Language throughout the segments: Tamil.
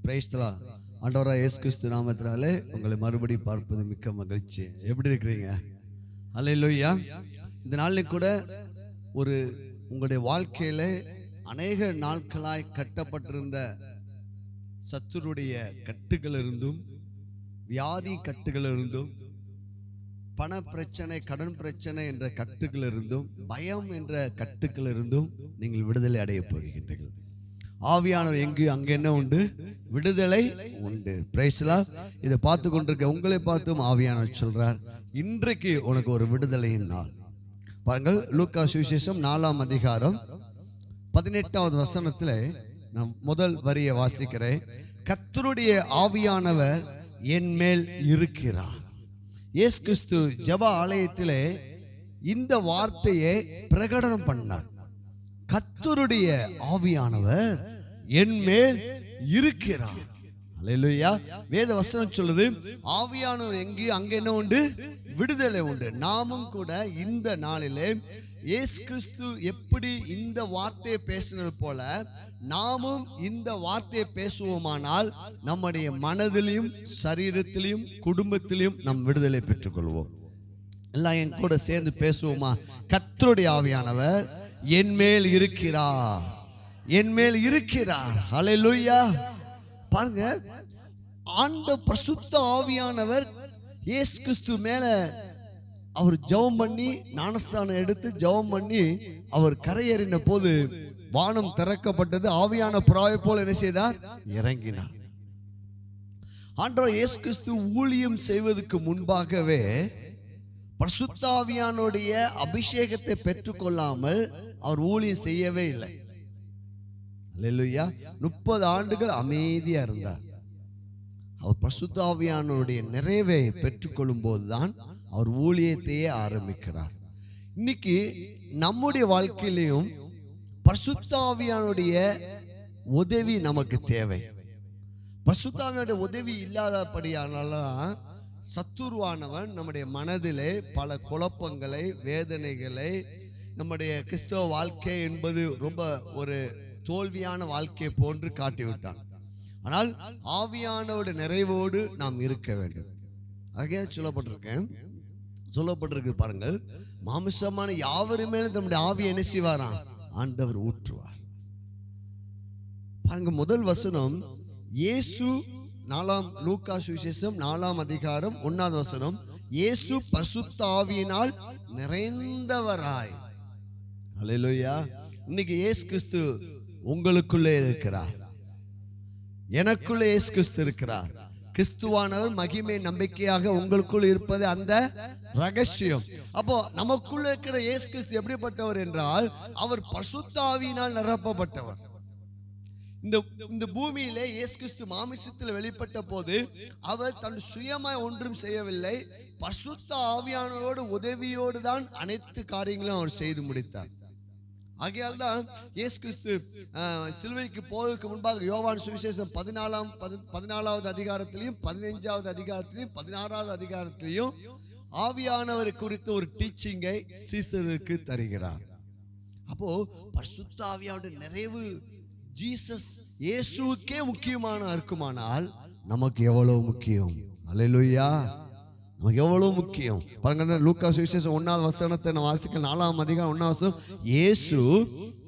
Price the Lord. ஆண்டவராகிய இயேசு கிறிஸ்து நாமத்தினாலே உங்களை மறுபடி பார்ப்பது மிக்க மகிழ்ச்சி. எப்படி இருக்கிறீங்க? அல்லேலூயா. இந்த நாளில் கூட ஒரு உங்களுடைய வாழ்க்கையில அநேக நாட்களாய் கட்டப்பட்டிருந்த சத்துருடைய கட்டுகள் இருந்தும், வியாதி கட்டுகள் இருந்தும், பண பிரச்சனை, கடன் பிரச்சனை என்ற கட்டுகள் இருந்தும், பயம் என்ற கட்டுகள் இருந்தும் நீங்கள் விடுதலை அடைய போகின்றீர்கள். ஆவியானவர் எங்கு அங்கே என்ன உண்டு? விடுதலை உண்டு. Price the Lord. இதை பார்த்து கொண்டிருக்க உங்களை பார்த்தும் ஆவியானவர் சொல்றார், இன்றைக்கு உனக்கு ஒரு விடுதலையின் நாள். பாருங்கள், லூக்கா சுவிசேஷம் 4ஆம் அதிகாரம் 18வது வசனத்தில் நான் முதல் வரியை வாசிக்கிறேன். கர்த்தருடைய ஆவியானவர் என் மேல் இருக்கிறார். இயேசு கிறிஸ்து ஜெப ஆலயத்திலே இந்த வார்த்தையை பிரகடனம் பண்ணார். கர்த்தருடைய ஆவியானவர் என் மேல் இருக்கிறார். அல்லேலூயா. வேத வசனம் சொல்லுது, ஆவியானவர் எங்கு அங்கே என்ன உண்டு? விடுதலை உண்டு. நாமும் கூட இந்த நாளிலே இயேசு கிறிஸ்து எப்படி இந்த வார்த்தையை பேசினது போல நாமும் இந்த வார்த்தையை பேசுவோமானால் நம்முடைய மனதிலையும் சரீரத்திலையும் குடும்பத்திலையும் நம் விடுதலை பெற்றுக்கொள்வோம். எல்லாம் என் கூட சேர்ந்து பேசுவோமா? கர்த்தருடைய ஆவியானவர் என் மேல் இருக்கிறார், என் மேல் இருக்கிறார். ஹல்லேலூயா. பாருங்க, ஆண்ட பரிசுத்த ஆவியானவர் இயேசு கிறிஸ்து மேல அவர் ஜெபம் பண்ணி, ஞானஸ்தானம் எடுத்து ஜெபம் பண்ணி அவர் கரையேறின போது வானம் திறக்கப்பட்டது. ஆவியான புறாவை போல என்ன செய்தார்? இறங்கினார். ஆண்டவர் இயேசு கிறிஸ்து ஊழியம் செய்வதற்கு முன்பாகவே பரிசுத்த ஆவியானுடைய அபிஷேகத்தை பெற்றுக்கொள்ளாமல் அவர் ஊழியம் செய்யவே இல்லை. அல்லேலூயா. 30 ஆண்டுகள் அமைதியா இருந்தார். அவர் பரிசுத்த ஆவியானுடைய நிறைவை பெற்றுக்கொள்ளும் போதுதான் அவர் ஊழியத்தையே ஆரம்பிக்கிறார். இன்னைக்கு நம்முடைய வாழ்க்கையிலையும் பரிசுத்த ஆவியானுடைய உதவி நமக்கு தேவை. பரிசுத்த ஆவியானுடைய உதவி இல்லாதபடியானால்தான் சத்துருவானவன் நம்முடைய மனதிலே பல குழப்பங்களை, வேதனைகளை, நம்முடைய கிறிஸ்தவ வாழ்க்கை என்பது ரொம்ப ஒரு தோல்வியான வாழ்க்கையை போன்று காட்டிவிட்டான். ஆனால் ஆவியானோட நிறைவோடு நாம் இருக்க வேண்டும். ஆகிய சொல்லப்பட்டிருக்கு பாருங்கள், மாமிசமான யாவரும் மேலும் நம்முடைய ஆவியை என்ன செய்வாராம்? ஆண்டவர் ஊற்றுவார். பாருங்க, முதல் வசனம் இயேசு லூக்கா சுவிசேஷம் 4ஆம் அதிகாரம் 1வது வசனம், இயேசு பரிசுத்த ஆவியினால் நிறைந்தவராய். அல்லேலூயா. இன்னைக்கு இயேசு கிறிஸ்து உங்களுக்குள்ளே இருக்கிறார், எனக்குள்ளே இயேசு கிறிஸ்து இருக்கிறார். கிறிஸ்துவானவர் மகிமை நம்பிக்கையாக உங்களுக்குள் இருப்பது அந்த ரகசியம். அப்போ நமக்குள்ள இருக்கிற இயேசு கிறிஸ்து எப்படிப்பட்டவர் என்றால், அவர் பரிசுத்த ஆவியினால் நிரப்பப்பட்டவர். இந்த பூமியிலே இயேசு கிறிஸ்து மாமிசத்தில் வெளிப்பட்ட போது அவர் தன் சுயமாய் ஒன்றும் செய்யவில்லை. பரிசுத்த ஆவியானவரோடு உதவியோடு தான் அனைத்து காரியங்களும் அவர் செய்து முடித்தார். ஆகையால் தான் இயேசு கிறிஸ்து சிலுவைக்கு போவதற்கு முன்பாக யோவான் சுவிசேஷம் 14வது அதிகாரத்திலையும் 15வது அதிகாரத்திலையும் 16வது அதிகாரத்திலையும் ஆவியானவர் குறித்த ஒரு டீச்சிங்கை சீசருக்கு தருகிறார். அப்போ பரிசுத்த ஆவியானோட நிறைவு ஜீசஸ் இயேசுவுக்கே முக்கியமான இருக்குமானால் நமக்கு எவ்வளவு முக்கியம்? அல்லேலூயா. நமக்கு எவ்வளவு முக்கியம் பாருங்க. லூக்கா சுவிசேஷம் 1வது வசனத்தை நான் வாசிக்க 4ஆம் அதிகாரம் 1வது வசனம், இயேசு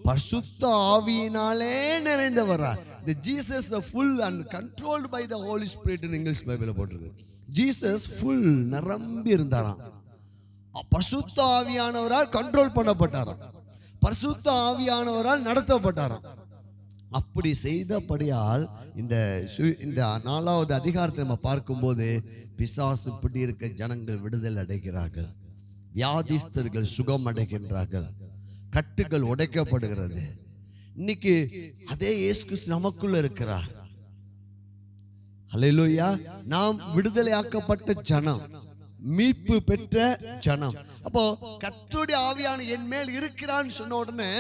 பரிசுத்த ஆவியினாலே நிறைந்தவரா. The Jesus the full and controlled by the Holy Spirit in English பைபிள்ல போட்டிருக்கு. ஜீசஸ் ஃபுல் நிரம்பி இருந்தாராம். பரிசுத்த ஆவியானவரால் கண்ட்ரோல் பண்ணப்பட்டாராம், பரிசுத்த ஆவியானவரால் நடத்தப்பட்டாராம். அப்படி செய்தபடியால் இந்த 4வது அதிகாரத்தை நம்ம பார்க்கும்போது பிசாசு பிடி இருக்க ஜனங்கள் விடுதலை அடைகிறார்கள், வியாதிஸ்தர்கள் சுகம் அடைகின்றார்கள், கட்டுகள் உடைக்கப்படுகிறது. இன்னைக்கு அதே இயேசு கிறிஸ்து நமக்குள்ள இருக்கிறார். அல்லேலூயா. நாம் விடுதலையாக்கப்பட்ட ஜனம், மீட்பு பெற்ற ஜனம். அப்போ கர்த்தருடைய ஆவியான என் மேல் இருக்கிறான்னு சொன்ன உடனே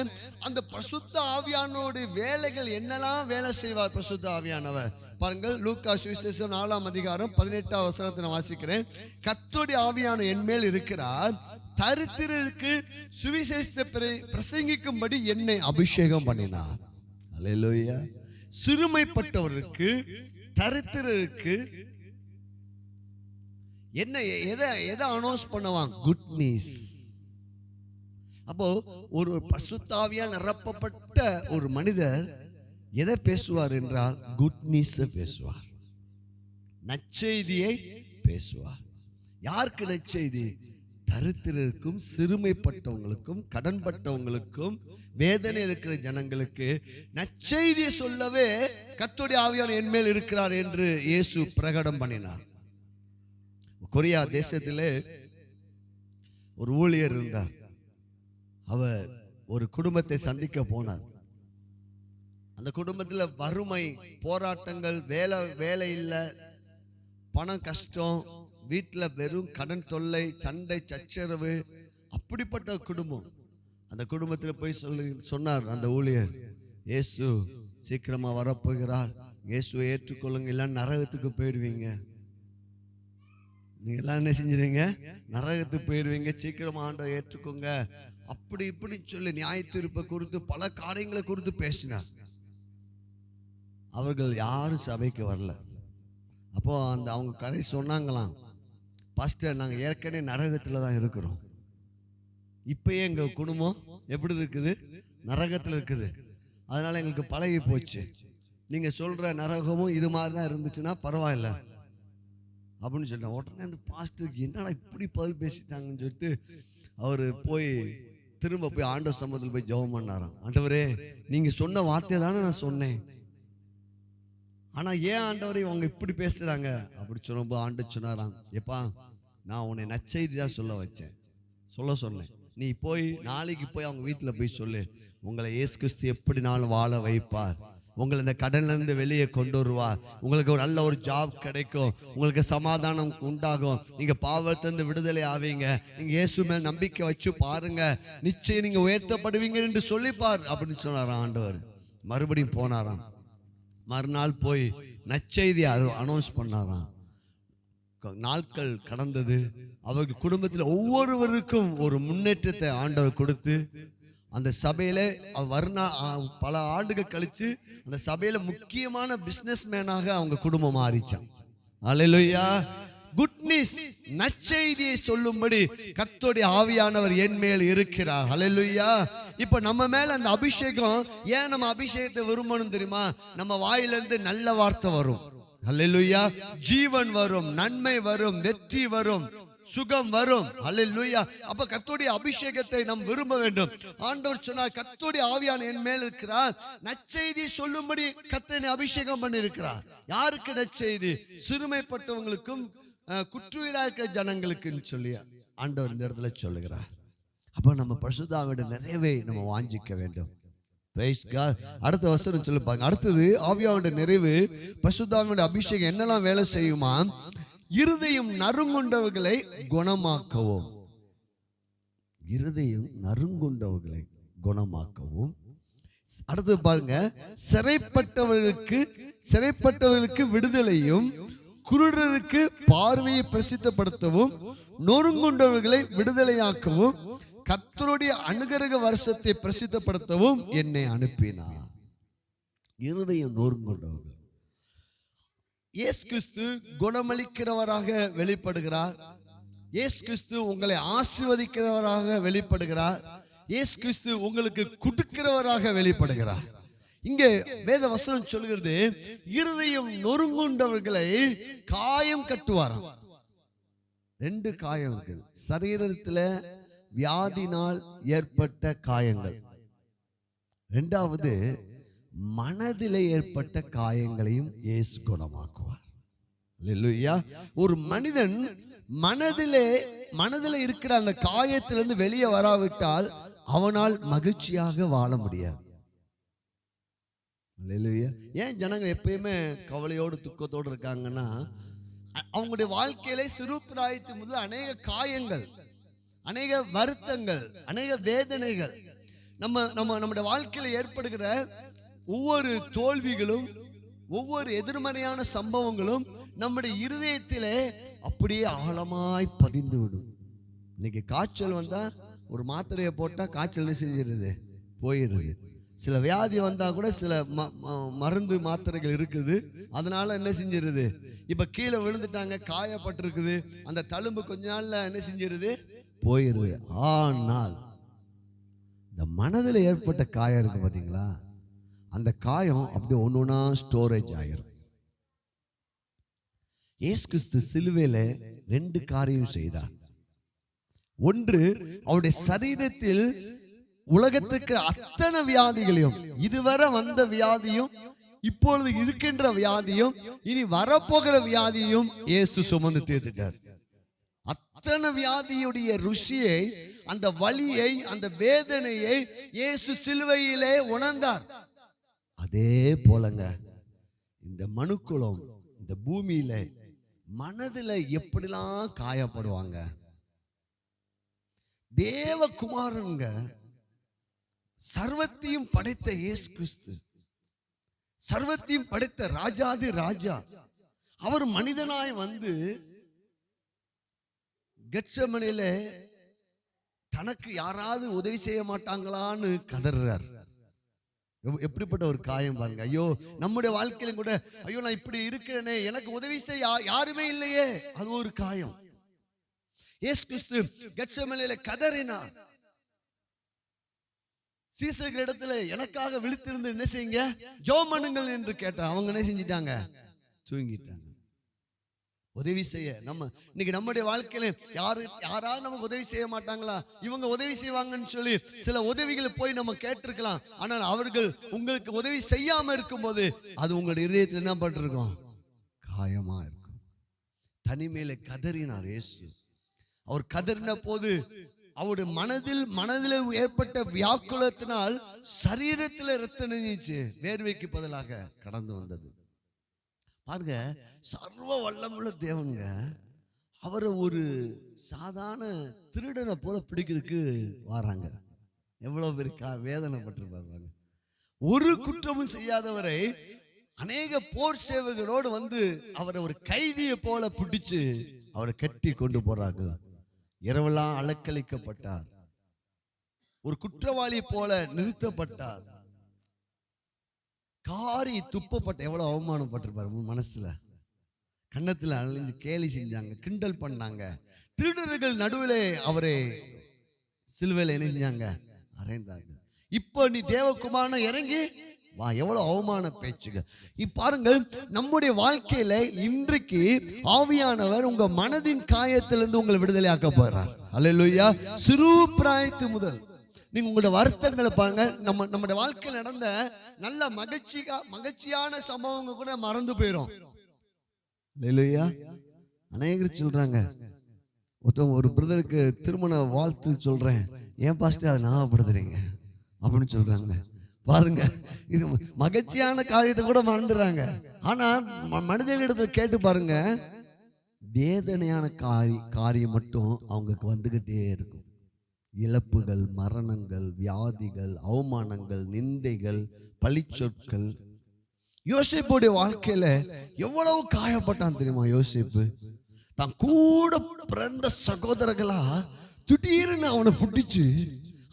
அந்த பரிசுத்த ஆவியானோட வேலைகள் என்னெல்லாம் வேலை செய்வார் பரிசுத்த ஆவியானவர்? பாருங்கள், லூக்கா சுவிசேஷம் 4ஆம் அதிகாரம் 18வது வசனத்தை நான் வாசிக்கிறேன். கர்த்தருடைய ஆவியான என் மேல் இருக்கிறார், தரித்திரருக்கு சுவிசேஷத்தை பிரசங்கிக்கும்படி என்னை அபிஷேகம் பண்ணினார். அல்லேலூயா. சிறுமைப்பட்டவருக்கு, தரித்திரருக்கு என்ன எதை அனௌன்ஸ் பண்ணுவான்? Good news. அப்போ ஒரு பரிசுத்தாவியால் நிரப்பப்பட்ட ஒரு மனிதர் எதை பேசுவார் என்றால் குட் நியூஸ் பேசுவார், நற்செய்தியை பேசுவார். யாருக்கு நற்செய்தி? தரித்திரருக்கும், சிறுமைப்பட்டவங்களுக்கும், கடன்பட்டவங்களுக்கும், வேதனை இருக்கிற ஜனங்களுக்கு நற்செய்தியை சொல்லவே கர்த்தருடைய ஆவியானவர் என் மேல் இருக்கிறார் என்று இயேசு பிரகடம் பண்ணினார். கொரியா தேசத்திலே ஒரு ஊழியர் இருந்தார். அவர் ஒரு குடும்பத்தை சந்திக்க போனார். அந்த குடும்பத்தில் வறுமை, போராட்டங்கள், வேலை இல்லை, பணம் கஷ்டம், வீட்டில் வெறும் கடன் தொல்லை, சண்டை சச்சரவு, அப்படிப்பட்ட குடும்பம். அந்த குடும்பத்தில் போய் சொன்னார் அந்த ஊழியர், இயேசு சீக்கிரமா வரப்போகிறார், இயேசுவை ஏற்றுக்கொள்ளுங்க, இல்லை நரகத்துக்கு போயிடுவீங்க. நீங்க எல்லாம் என்ன செஞ்சிருவீங்க? நரகத்துக்கு போயிடுவீங்க, சீக்கிரமா ஆண்டவரை ஏற்றுக்கோங்க, அப்படி இப்படி சொல்லி நியாய தீர்ப்பை குறித்து பல காரியங்களை குறித்து பேசினார். அவர்கள் யாரும் சபைக்கு வரல. அப்போ அவங்க கடை சொன்னாங்களாம், பாஸ்டர் நாங்கள் ஏற்கனவே நரகத்தில் தான் இருக்கிறோம், இப்பயே எங்கள் குடும்பம் எப்படி இருக்குது? நரகத்தில் இருக்குது. அதனால எங்களுக்கு பழகி போச்சு, நீங்கள் சொல்கிற நரகமும் இது மாதிரி தான் இருந்துச்சுன்னா பரவாயில்ல அப்படின்னு சொன்னேன். உடனே அந்த பாஸ்டருக்கு என்னடா இப்படி பதில் பேசிட்டாங்கன்னு சொல்லிட்டு அவர் திரும்ப போய் ஆண்டவர் சமூகத்தில் போய் ஜெபம் பண்ணாராம். ஆண்டவரே, நீங்கள் சொன்ன வார்த்தையை தானே நான் சொன்னேன், ஆனால் ஏன் ஆண்டவரே அவங்க இப்படி பேசுகிறாங்க அப்படி சொல்லும்போது ஆண்டவர் சொன்னாராம், எப்பா நான் உன்னை நற்செய்தி தான் சொல்ல சொன்னேன், நீ நாளைக்கு போய் அவங்க வீட்டில் போய் சொல்லு, உங்களை இயேசு கிறிஸ்து எப்படி நாளும் வாழ வைப்பார், உங்களை இந்த கடன்லேருந்து வெளியே கொண்டு வருவார், உங்களுக்கு ஒரு நல்ல ஒரு ஜாப் கிடைக்கும், உங்களுக்கு சமாதானம் உண்டாகும், நீங்கள் பாவத்திலிருந்து விடுதலை ஆவீங்க, நீங்கள் இயேசு மேல் நம்பிக்கை வச்சு பாருங்க, நிச்சயம் நீங்கள் உயர்த்தப்படுவீங்க என்று சொல்லிப்பார் அப்படின்னு சொன்னாராம் ஆண்டவர். மறுபடியும் போனாராம். மறுநாள் போய் நற்செய்தி அனௌன்ஸ் பண்ணாராம். நாட்கள் கடந்தது. அவர்கள் குடும்பத்தில் ஒவ்வொருவருக்கும் ஒரு முன்னேற்றத்தை ஆண்டவர் கொடுத்து அந்த சபையில பல ஆண்டுகள் கழிச்சு அந்த சபையில முக்கியமான பிசினஸ் மேனாக அவங்க குடும்பம் மாறிச்சான். அல்லேலூயா. குட் நியூஸ், நற்செய்தியை சொல்லும்படி கர்த்தருடைய ஆவியானவர் என் மேல் இருக்கிறார். அல்லேலூயா. இப்ப நம்ம மேல அந்த அபிஷேகம், ஏன் நம்ம அபிஷேகத்தை விரும்பணும் தெரியுமா? நம்ம வாயிலிருந்து நல்ல வார்த்தை வரும். அல்லேலூயா. ஜீவன் வரும், நன்மை வரும், வெற்றி வரும், சுகம் வரும். அல்லேலூயா. அப்ப கர்த்தருடைய அபிஷேகத்தை நாம் விரும்ப வேண்டும். ஆண்டவர் சொன்னார், கர்த்தருடைய ஆவியான என் மேல் இருக்கிறார், நற்செய்தி சொல்லும்படி கர்த்தரை அபிஷேகம் பண்ணி இருக்கிறார். யாருக்கு நற்செய்தி? சிறுமைப்பட்டவங்களுக்கும் குற்றுயிரா இருக்கிற ஜனங்களுக்குன்னு சொல்லி ஆண்டவர் இந்த இடத்துல சொல்லுகிறார். அப்ப நம்ம பரிசுத்த ஆவியோட நிறைவை நம்ம வாஞ்சிக்க வேண்டும். அடுத்த வசனம் சொல்லுப்பாங்க. அடுத்தது ஆவியாவோட நிறைவு, பரிசுத்த ஆவியோட அபிஷேகம் என்னெல்லாம் வேலை செய்யுமா? இருதயம் நறுங்குண்டவர்களை குணமாக்கவும், இருதயம் நறுங்குண்டவர்களை குணமாக்கவும். அடுத்து பாருங்க, சிறைப்பட்டவர்களுக்கு விடுதலையும், குருடருக்கு பார்வையை பிரசித்தப்படுத்தவும், நொறுங்குண்டவர்களை விடுதலையாக்கவும், கர்த்தருடைய அனுகிரக வருஷத்தை பிரசித்தப்படுத்தவும் என்னை அனுப்பினார். இருதயம் நொறுங்குண்டவர்கள். இயேசு கிறிஸ்து குணமளிக்கிறவராக வெளிப்படுகிறார். இயேசு கிறிஸ்து உங்களை ஆசீர்வதிக்கிறவராக வெளிப்படுகிறார். இயேசு கிறிஸ்து உங்களுக்கு கொடுக்கிறவராக வெளிப்படுகிறார். இங்கே வேத வசனம் சொல்கிறது, இருதயம் நொறுங்குண்டவர்களை காயம் கட்டுவாராம். 2 காயம் இருக்குது. சரீரத்தில் வியாதினால் ஏற்பட்ட காயங்கள், 2வது மனதிலே ஏற்பட்ட காயங்களையும் இயேசு குணமாக்குவார். அல்லேலூயா. ஒரு மனிதன் மனதிலே இருக்கிற அந்த காயத்திலிருந்து வெளியே வராவிட்டால் அவனால் மகிழ்ச்சியாக வாழ முடியாது. அல்லேலூயா. ஏன் ஜனங்கள் எப்பயுமே கவலையோடு துக்கத்தோடு இருக்காங்கன்னா, அவங்களுடைய வாழ்க்கையிலே சிறு பிராயத்து முதல் அநேக காயங்கள், அநேக வருத்தங்கள், அநேக வேதனைகள், நம்முடைய வாழ்க்கையில ஏற்படுகிற ஒவ்வொரு தோல்விகளும், ஒவ்வொரு எதிர்மறையான சம்பவங்களும் நம்முடைய இருதயத்திலே அப்படியே ஆழமாய் பதிந்து விடும். இன்னைக்கு காய்ச்சல் வந்தா ஒரு மாத்திரையை போட்டா காய்ச்சல் செஞ்சிருது, போயிடுது. சில வியாதி வந்தா கூட சில மருந்து மாத்திரைகள் இருக்குது, அதனால என்ன செஞ்சிருது, இப்ப கீழே விழுந்துட்டாங்க, காயப்பட்டிருக்குது, அந்த தழும்பு கொஞ்ச நாள்ல என்ன செஞ்சிருது, போயிருது. ஆனால் இந்த மனதில் ஏற்பட்ட காயம் இருக்கு பாத்தீங்களா, அந்த காயம் அப்படியே ஒன்னொன்னா ஸ்டோரேஜ் ஆயிரும். இயேசு கிறிஸ்து சிலுவையில 2 காரியம் செய்தார். ஒன்று, அவருடைய சரீரத்தில் உலகத்துக்கு அத்தனை வியாதிகளையும், இதுவரை வந்த வியாதியும், இப்பொழுது இருக்கின்ற வியாதியும், இனி வரப்போகிற வியாதியும் இயேசு சுமந்து தீர்த்துட்டார். அத்தனை வியாதியுடைய ருசியை, அந்த வலியை, அந்த வேதனையை இயேசு சிலுவையிலே உணர்ந்தார். அதே போலங்க இந்த மனுக்குலம் இந்த பூமியில மனதில் எப்படிலாம் காயப்படுவாங்க. தேவகுமாரங்க, சர்வத்தையும் படைத்த இயேசு கிறிஸ்து, சர்வத்தையும் படைத்த ராஜாதி ராஜா, அவர் மனிதனாய் வந்து கெத்செமனேல தனக்கு யாராவது உதவி செய்ய மாட்டாங்களான்னு கதறார். எப்படிப்பட்ட ஒரு காயம் பாருங்க. ஐயோ, நம்முடைய வாழ்க்கையிலும் கூட, ஐயோ நான் இப்படி இருக்கிறேனே, எனக்கு உதவி செய்ய யாருமே இல்லையே, அது ஒரு காயம். இயேசு கிறிஸ்து கெத்செமனேல கதறினார். சீசர்கள் இடத்துல எனக்காக விழித்திருந்து என்ன செய்யுங்க, ஜெபம் பண்ணுங்கள் என்று கேட்டார். அவங்க என்ன செஞ்சிட்டாங்க, தூங்கிட்டாங்க. உதவி செய்ய நம்ம இன்னைக்கு நம்முடைய வாழ்க்கையில யாராவது நமக்கு உதவி செய்ய மாட்டாங்களா, இவங்க உதவி செய்வாங்கன்னு சொல்லி சில உதவிகளை போய் நம்ம கேட்டிருக்கலாம். ஆனால் அவர்கள் உங்களுக்கு உதவி செய்யாம இருக்கும்போது அது உங்களுடைய இதயத்தில் என்ன பண்ணிருக்கும், காயமா இருக்கும். தனிமையில கதறினார் இயேசு. அவர் கதறின போது அவருடைய மனதில் ஏற்பட்ட வியாக்குலத்தினால் சரீரத்தில் ரத்தம் நெஞ்சிச்சு, வேர்வைக்கு பதிலாக கடந்து வந்தது. பாருங்க, சர்வ வல்லமுள்ள தேவனுங்க அவரை ஒரு சாதாரண திருடனை போல பிடிக்கிறதுக்கு வராங்க. எவ்வளவு பேர் வேதனைப்பட்டிருப்பாங்க. ஒரு குற்றமும் செய்யாதவரை அநேக போர் சேவகரோடு வந்து அவரை ஒரு கைதியை போல பிடிச்சு அவரை கட்டி கொண்டு போறாங்க. இரவெல்லாம் அலக்களிக்கப்பட்டார். ஒரு குற்றவாளி போல நிறுத்தப்பட்டார். காரி துப்பப்பட்ட, எவ்வளவு அவமானப்பட்டிருப்பாரு மனசுல. கன்னத்துல அழிஞ்சு கேலி செஞ்சாங்க, கிண்டல் பண்ணாங்க. திருடர்கள் நடுவிலே அவரை சிலுவையில என்ன செஞ்சாங்க, அறைந்தாங்க. இப்போ நீ தேவகுமாரன் இறங்கி வா, எவ்வளவு அவமான பேச்சுங்க. பாருங்கள், நம்முடைய வாழ்க்கையில இன்றைக்கு ஆவியானவர் உங்க மனதின் காயத்திலிருந்து உங்களை விடுதலை ஆக்க போறார். அல்லேலூயா. சிறு பிராயத்து முதல் நீங்க உங்களோட வருத்தங்களை பாருங்க. நம்முடைய வாழ்க்கையில் நடந்த நல்ல மகிழ்ச்சியான சம்பவங்கள் கூட மறந்து போயிடும். அல்லேலூயா. அநேகர் சொல்றாங்க, ஒரு பிரதருக்கு திருமண வாழ்த்து சொல்றேன், ஏன் பாஸ்டர் அதை ஞாபகப்படுத்துறீங்க அப்படின்னு சொல்றாங்க. பாருங்க, இது மகிழ்ச்சியான காரியத்தை கூட மறந்துடுறாங்க. ஆனா மனிதர்களிடத்துல கேட்டு பாருங்க, வேதனையான காரியம் மட்டும் அவங்களுக்கு வந்துகிட்டே இருக்கும். இழப்புகள், மரணங்கள், வியாதிகள், அவமானங்கள், நிந்தைகள், பழிச்சொற்கள். யோசேப்புடைய வாழ்க்கையில எவ்வளவு காயப்பட்டான் தெரியுமா? யோசேப்பு தான் கூட பிறந்த சகோதரர்களா திடீர்னு அவனை புட்டிச்சு,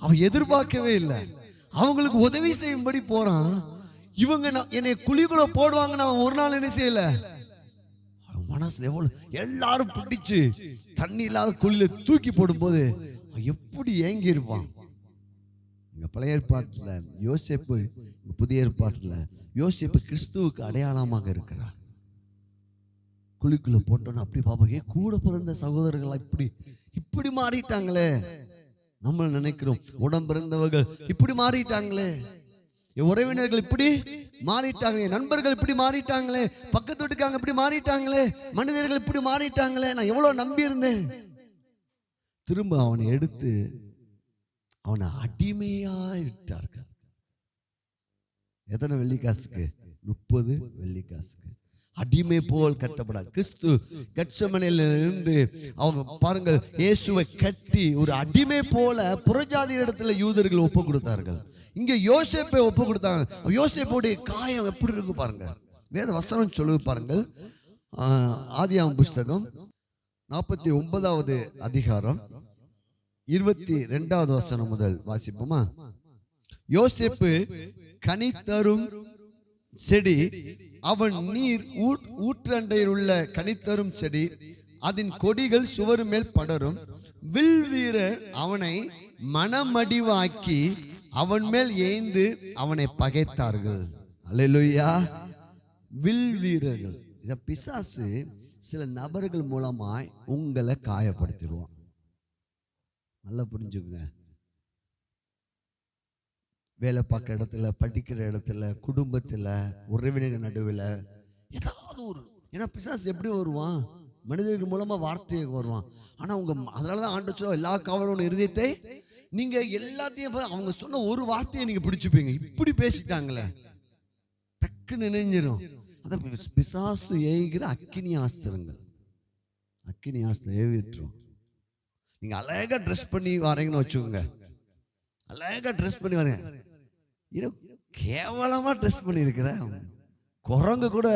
அவன் எதிர்பார்க்கவே இல்லை. அவங்களுக்கு உதவி செய்யும்படி போறான். இவங்க என்னை குழிக்குள்ள போடுவாங்கன்னு அவன் ஒரு நாள் என்ன செய்யல. மனசுல எவ்வளவு எல்லாரும் புட்டிச்சு தண்ணி இல்லாத குழியில தூக்கி போடும்போது எப்படி ஏங்கி இருப்பான். இங்க பழைய ஏற்பாட்டுல யோசேப்பு, புதிய ஏற்பாட்டுல யோசேப்பு கிறிஸ்துவுக்கு அடையாளமாக இருக்கிறார். குழிக்குள்ள போட்டோன்னு அப்படி பாப்பாங்க, கூட பிறந்த சகோதரர்களா இப்படி மாறிட்டாங்களே. நம்ம நினைக்கிறோம் உடம்பிறந்தவர்கள் இப்படி மாறிட்டாங்களே, உறவினர்கள் இப்படி மாறிட்டாங்களே, நண்பர்கள் இப்படி மாறிட்டாங்களே, பக்கத்து வீட்டுக்காங்க இப்படி மாறிட்டாங்களே, மனிதர்கள் இப்படி மாறிட்டாங்களே, நான் எவ்வளவு நம்பி இருந்தேன். திரும்ப அவனை எடுத்து அவனை அடிமையாய் விட்டார்கள். எத்தனை வெள்ளிக்காசுக்கு? 30 வெள்ளிக்காசுக்கு. அடிமை போல் கட்டப்படாது. கிறிஸ்து கெத்செமனேல இருந்து அவங்க பாருங்கள், இயேசுவை கட்டி ஒரு அடிமை போல புறஜாதி இடத்துல யூதர்கள் ஒப்பு கொடுத்தார்கள். இங்க யோசேப்பை ஒப்பு கொடுத்தாங்க. யோசேப்புடைய காயம் எப்படி இருக்கு பாருங்க. வேத வசனம் சொல்லுது பாருங்கள். ஆதியாகமம் புஸ்தகம் 49வது அதிகாரம் 22வது வசனம் முதல் வாசிப்போமா? யோசேப்பு கனி தரும் செடி, அவன் நீர் ஊற்றண்டையில் உள்ள கனித்தரும் செடி, அதன் கொடிகள் சுவர் மேல் படரும். வில் வீரர் அவனை மனமடிவாக்கி அவன் மேல் ஏய்ந்து அவனை பகைத்தார்கள். அல்லேலூயா. வில் வீரர்கள், இத பிசாசு சில நபர்கள் மூலமாய் உங்களை காயப்படுத்திடுவான். நல்லா புரிஞ்சுங்க. வேலை பார்க்குற இடத்துல, படிக்கிற இடத்துல, குடும்பத்தில், உறவினர் நடுவில் ஏதாவது ஒரு, ஏன்னா பிசாசு எப்படி வருவான்? மனிதர்கள் மூலமா வார்த்தையை வருவான். ஆனா அதனாலதான் ஆண்டவர் எல்லா காவலோட இருதயத்தை நீங்க எல்லாத்தையும் அவங்க சொன்ன ஒரு வார்த்தையை நீங்க பிடிச்சுப்பீங்க. இப்படி பேசிட்டாங்களே, டக்கு நினைஞ்சிடும். அத பிசாசு ஏய்கிற அக்கினி ஆஸ்திரங்கள், அக்கினி ஆஸ்திரம் ஏவிட்டுரும். நீங்க அழகா ட்ரெஸ் பண்ணி வரீங்கன்னு வச்சுக்கோங்க, அழகா ட்ரெஸ் பண்ணி வரீங்க, கேவலமா ட்ரெஸ் பண்ணி இருக்கிறேன், குரங்கு கூட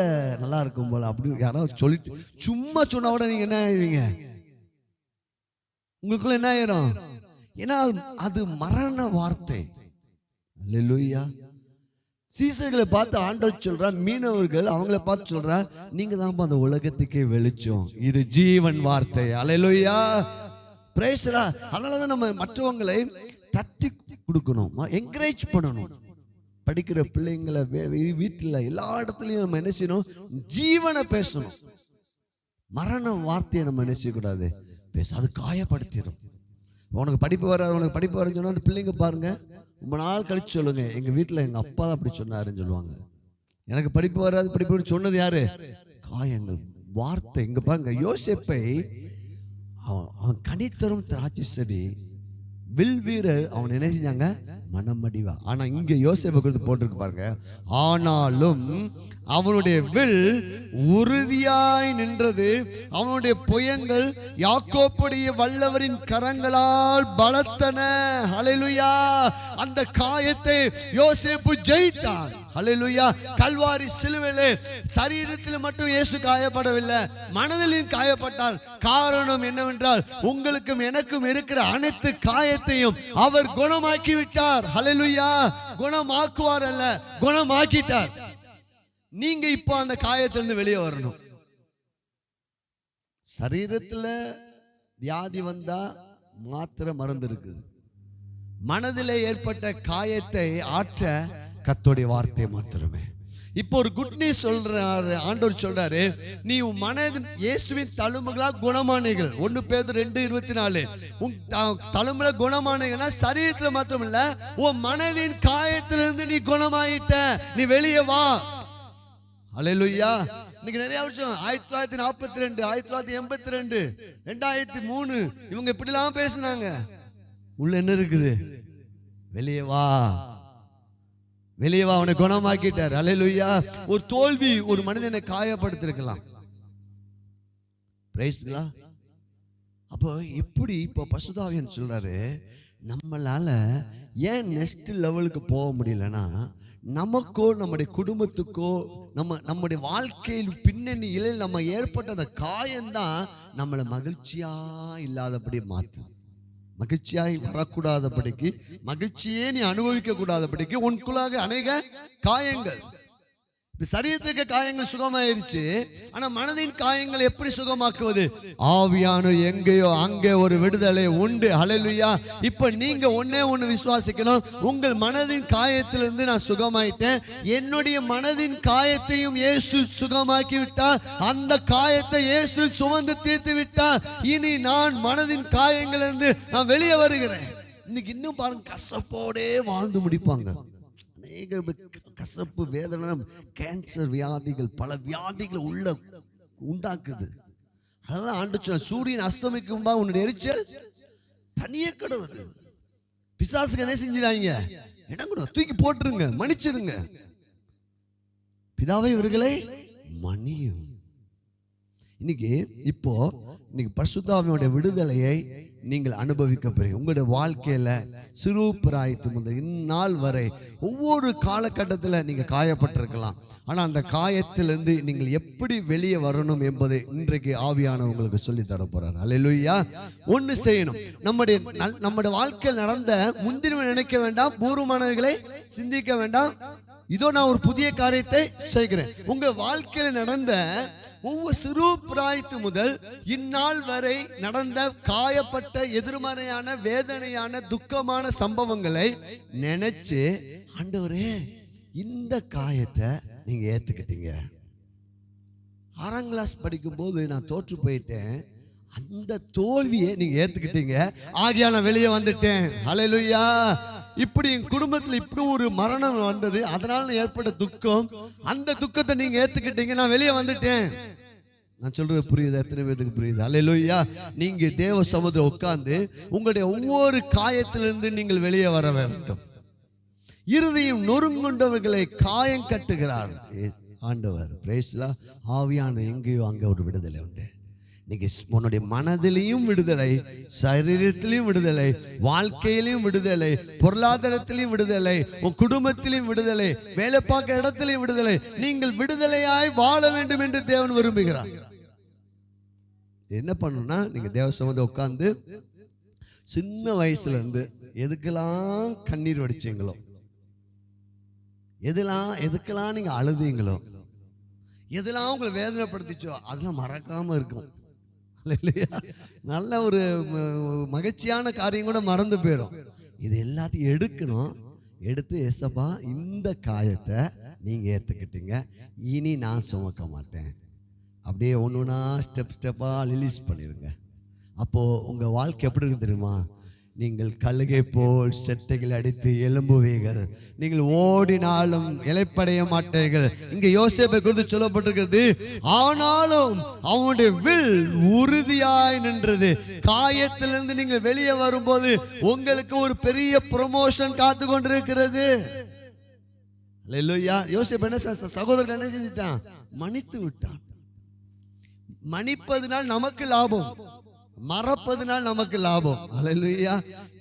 நல்லா இருக்கும் போல அப்படி யாராவது சொல்லிட்டு சும்மா சொன்னா கூட நீங்க என்ன ஆயிருவீங்க? உங்களுக்குள்ள என்ன ஆயிரும்? ஏன்னா அது மரண வார்த்தை. அல்லேலூயா. சீசர்களை பார்த்து ஆண்டவர் சொல்றார், மீனவர்கள் அவங்கள பார்த்து சொல்றார், நீங்க தான் அந்த உலகத்துக்கே வெளிச்சம், இது ஜீவன் வார்த்தை. அல்லேலூயா. Praise the Lord. அதனாலதான் நம்ம மற்றவங்களை தட்டி கொடுக்கணும், என்கரேஜ் பண்ணணும். படிக்கிற பிள்ளைங்களை வீட்டில் எல்லா இடத்துலையும் நம்ம என்ன செய்யணும்? ஜீவனை பேசணும். மரண வார்த்தையை நம்ம என்ன செய்யக்கூடாது பேச, அது காயப்படுத்திடும். உனக்கு படிப்பு வராது, உனக்கு படிப்பு வரன்னு சொன்னா அந்த பிள்ளைங்க பாருங்க, ரொம்ப நாள் கழிச்சு சொல்லுங்க, எங்க வீட்டில் எங்க அப்பா தான் அப்படி சொன்னாருன்னு சொல்லுவாங்க. எனக்கு படிப்பு வராது, படிப்பு சொன்னது யாரு? காயங்கள், வார்த்தை. இங்க பாருங்க, யோசேப்பை அவன் கனித்தரும் திராட்சை செடி, வில் வீரர் அவன் என்ன செஞ்சாங்க? மனமடிவா. ஆனா இங்க யோசேப்பை குறித்து போட்டிருக்கு பாருங்க, ஆனாலும் அவனுடைய வில் உறுதியாய் நின்றது, அவனுடைய புயங்கள் யாக்கோப்புடைய வல்லவரின் கரங்களால் பலத்தன. ஹல்லேலூயா. அந்த காயத்தை யோசேப்பு ஜெயித்தான். ஹல்லேலூயா. கல்வாரி சிலுவையிலே சரீரத்தில் மட்டும் இயேசு காயப்படவில்லை, மனதிலும் காயப்பட்டார். காரணம் என்னவென்றால், உங்களுக்கும் எனக்கும் இருக்கிற அனைத்து காயத்தையும் அவர் குணமாக்கி விட்டார். ஹல்லேலூயா. குணமாக்குவார் அல்ல, குணமாக்கிட்டார். நீங்க இப்போ அந்த காயத்திலிருந்து வெளியே வரணும். சரீரத்துல வியாதி வந்தா மாத்திரை மருந்து இருக்குது, மனதிலே ஏற்பட்ட காயத்தை ஆற்ற கர்த்தருடைய வார்த்தை மாத்திரமே. இப்போ ஒரு குட் நியூஸ் சொல்றாரு, ஆண்டவர் சொல்றாரு, நீ உன் மனதின் இயேசுவின் தழும்புகளா குணமானீர்கள். 1 பேதுரு 2:24. உன் தழும்புல குணமானீங்கன்னா சரீரத்துல மாத்திரம் இல்ல, உன் மனதின் காயத்திலிருந்து நீ குணமாயிட்ட, நீ வெளியே வா. அல்லேலூயா. இன்னைக்கு நிறைய வருஷம் 1942, 1982, 2003 இவங்க இப்படிலாம் பேசுனாங்க. உள்ள என்ன இருக்குது? வெளியே வா, வெளியே வா, அவனை குணமாக்கிட்டார். அல்லேலூயா. ஒரு தோல்வி ஒரு மனிதனை காயப்படுத்திருக்கலாம். Price the Lord. அப்போ எப்படி இப்போ பரிசுத்த ஆவியானவர் சொல்றாரு, நம்மளால ஏன் நெக்ஸ்ட் லெவலுக்கு போக முடியலன்னா, நமக்கோ நம்முடைய குடும்பத்துக்கோ நம்முடைய வாழ்க்கையில் பின்னணியில் நம்ம ஏற்பட்ட அந்த காயம்தான் நம்மளை மகிழ்ச்சியா இல்லாதபடி மாத்து. மகிழ்ச்சியாய் வரக்கூடாதபடிக்கு, மகிழ்ச்சியே நீ அனுபவிக்க கூடாதபடிக்கு உனக்குள்ளாக அநேக காயங்கள். சரீரத்துக்கு காயங்கள் சுகமாயிருச்சு, ஆனா மனதின் காயங்கள் எப்படி சுகமாக்குவது? ஆவியான எங்கேயோ அங்கே ஒரு விடுதலை உண்டு. ஹல்லேலூயா. இப்ப நீங்க ஒண்ணே ஒண்ணு விசுவாசிக்கணும், உங்கள் மனதின் காயத்திலிருந்து நான் சுகமாயிட்டேன், என்னுடைய மனதின் காயத்தையும் இயேசு சுகமாக்கி விட்டார், அந்த காயத்தை இயேசு சுமந்து தீர்த்து விட்டார். இனி நான் மனதின் காயங்களிலிருந்து நான் வெளியே வருகிறேன். இன்னைக்கு இன்னும் பாருங்க, கசப்போடே வாழ்ந்து முடிப்பாங்க. கசப்பு, வேதனை, கேன்சர் வியாதிகள், பல வியாதிகளை உள்ள உண்டாக்குது. அதெல்லாம் ஆண்டவர் சொன்னார், சூரியன் அஸ்தமிக்கும் முன்பாக உன்னுடைய எரிச்சல் தனியே கிடவுது. பிசாசுக்கு என்ன செஞ்சிடாங்க? இடம் கூட தூக்கி போட்டுருங்க, மன்னிச்சிருங்க. பிதாவை இவர்களை மன்னியும். இன்னைக்கு பரிசுத்தாவியோட விடுதலையை நீங்கள் அனுபவிக்க போறீங்க. உங்களுடைய வாழ்க்கையில சிறு பிராயத்து முதல் இந்நாள் வரை ஒவ்வொரு காலகட்டத்தில் நீங்க காயப்பட்டிருக்கலாம். ஆனா அந்த காயத்திலிருந்து நீங்கள் எப்படி வெளியே வரணும் என்பதை இன்றைக்கு ஆவியானவர் உங்களுக்கு சொல்லி தர போறார். அல்லேலூயா. ஒன்று செய்யணும். நம்முடைய வாழ்க்கையில் நடந்த முந்தின நினைக்க வேண்டாம், பூர்வமானவர்களை சிந்திக்க வேண்டாம். இதோ நான் ஒரு புதிய காரியத்தை செய்கிறேன். உங்க வாழ்க்கையில் நடந்த ஒவ்வொரு சிறு பிராயத்து முதல் இந்நாள் வரை நடந்த காயப்பட்ட எதிர்மறையான வேதனையான துக்கமான சம்பவங்களை நினைச்சு, ஆண்டவரே இந்த காயத்தை நீங்க ஏத்துக்கிட்டீங்க. 6ஆம் கிளாஸ் படிக்கும் போது நான் தோற்று போயிட்டேன், அந்த தோல்வியை நீங்க ஏத்துக்கிட்டீங்க, ஆகியா நான் வெளியே வந்துட்டேன். ஹல்லேலூயா. இப்படி என் குடும்பத்தில் இப்படி ஒரு மரணம் வந்தது, அதனால ஏற்பட்ட துக்கம், அந்த துக்கத்தை நீங்க ஏத்துக்கிட்டீங்க, நான் வெளியே வந்துட்டேன். நான் சொல்றது புரியுது? எத்தனை பேருக்கு புரியுது? அல்லேலூயா. நீங்க தேவ சமூகத்தில் உட்கார்ந்து உங்களுடைய ஒவ்வொரு காயத்திலிருந்து நீங்கள் வெளியே வர வேண்டும். இருதயம் நொறுங்குண்டவர்களை காயம் கட்டுகிறார் ஆண்டவர். Price the Lord. ஆவியான எங்கேயோ அங்க ஒரு விடுதலை உண்டு. இன்னைக்கு உன்னுடைய மனதிலையும் விடுதலை, சரீரத்திலையும் விடுதலை, வாழ்க்கையிலையும் விடுதலை, பொருளாதாரத்திலையும் விடுதலை, உன் குடும்பத்திலையும் விடுதலை, வேலை பார்க்க இடத்திலையும் விடுதலை. நீங்கள் விடுதலையாய் வாழ வேண்டும் என்று தேவன் விரும்புகிறார். என்ன பண்ணணும்னா, நீங்க தேவ சமூகத்தில் உட்கார்ந்து சின்ன வயசுல இருந்து எதுக்கெல்லாம் கண்ணீர் வடிச்சீங்களோ, எதுக்கெல்லாம் நீங்க அழுதீங்களோ, எதெல்லாம் உங்களை வேதனைப்படுத்திச்சோ அதெல்லாம் மறக்காம இருக்கும். நல்ல ஒரு மகிழ்ச்சியான காரியம் கூட மறந்து போயிடும். இது எல்லாத்தையும் எடுக்கணும். எடுத்து, ஏசப்பா இந்த காயத்தை நீங்க ஏத்துக்கிட்டீங்க, இனி நான் சுமக்க மாட்டேன். அப்படியே ஒன்றுனா ஸ்டெப்பா ரிலீஸ் பண்ணிடுங்க. அப்போ உங்க வாழ்க்கை எப்படி இருக்கு தெரியுமா? நீங்கள் கழுகை போல் செட்டைகள் அடித்து எழும்புவீர்கள், நீங்கள் ஓடினாலும் இளைப்படைய மாட்டீர்கள். இங்க யோசேப்பை குறித்து சொல்லப்பட்டிருக்கிறது, ஆனாலும் அவனுடைய வில் உறுதியாய் நின்றது. காயத்திலிருந்து நீங்கள் வெளியே வரும்போது உங்களுக்கு ஒரு பெரிய ப்ரமோஷன் காத்து கொண்டிருக்கிறது. அல்லேலூயா. யோசேப்பு என்ன சகோதரர்கள் என்ன செஞ்சிட்டான்? மன்னித்து விட்டான். மன்னிப்பதனால் நமக்கு லாபம், மறப்பதனால் நமக்கு லாபம். அல்லேலூயா.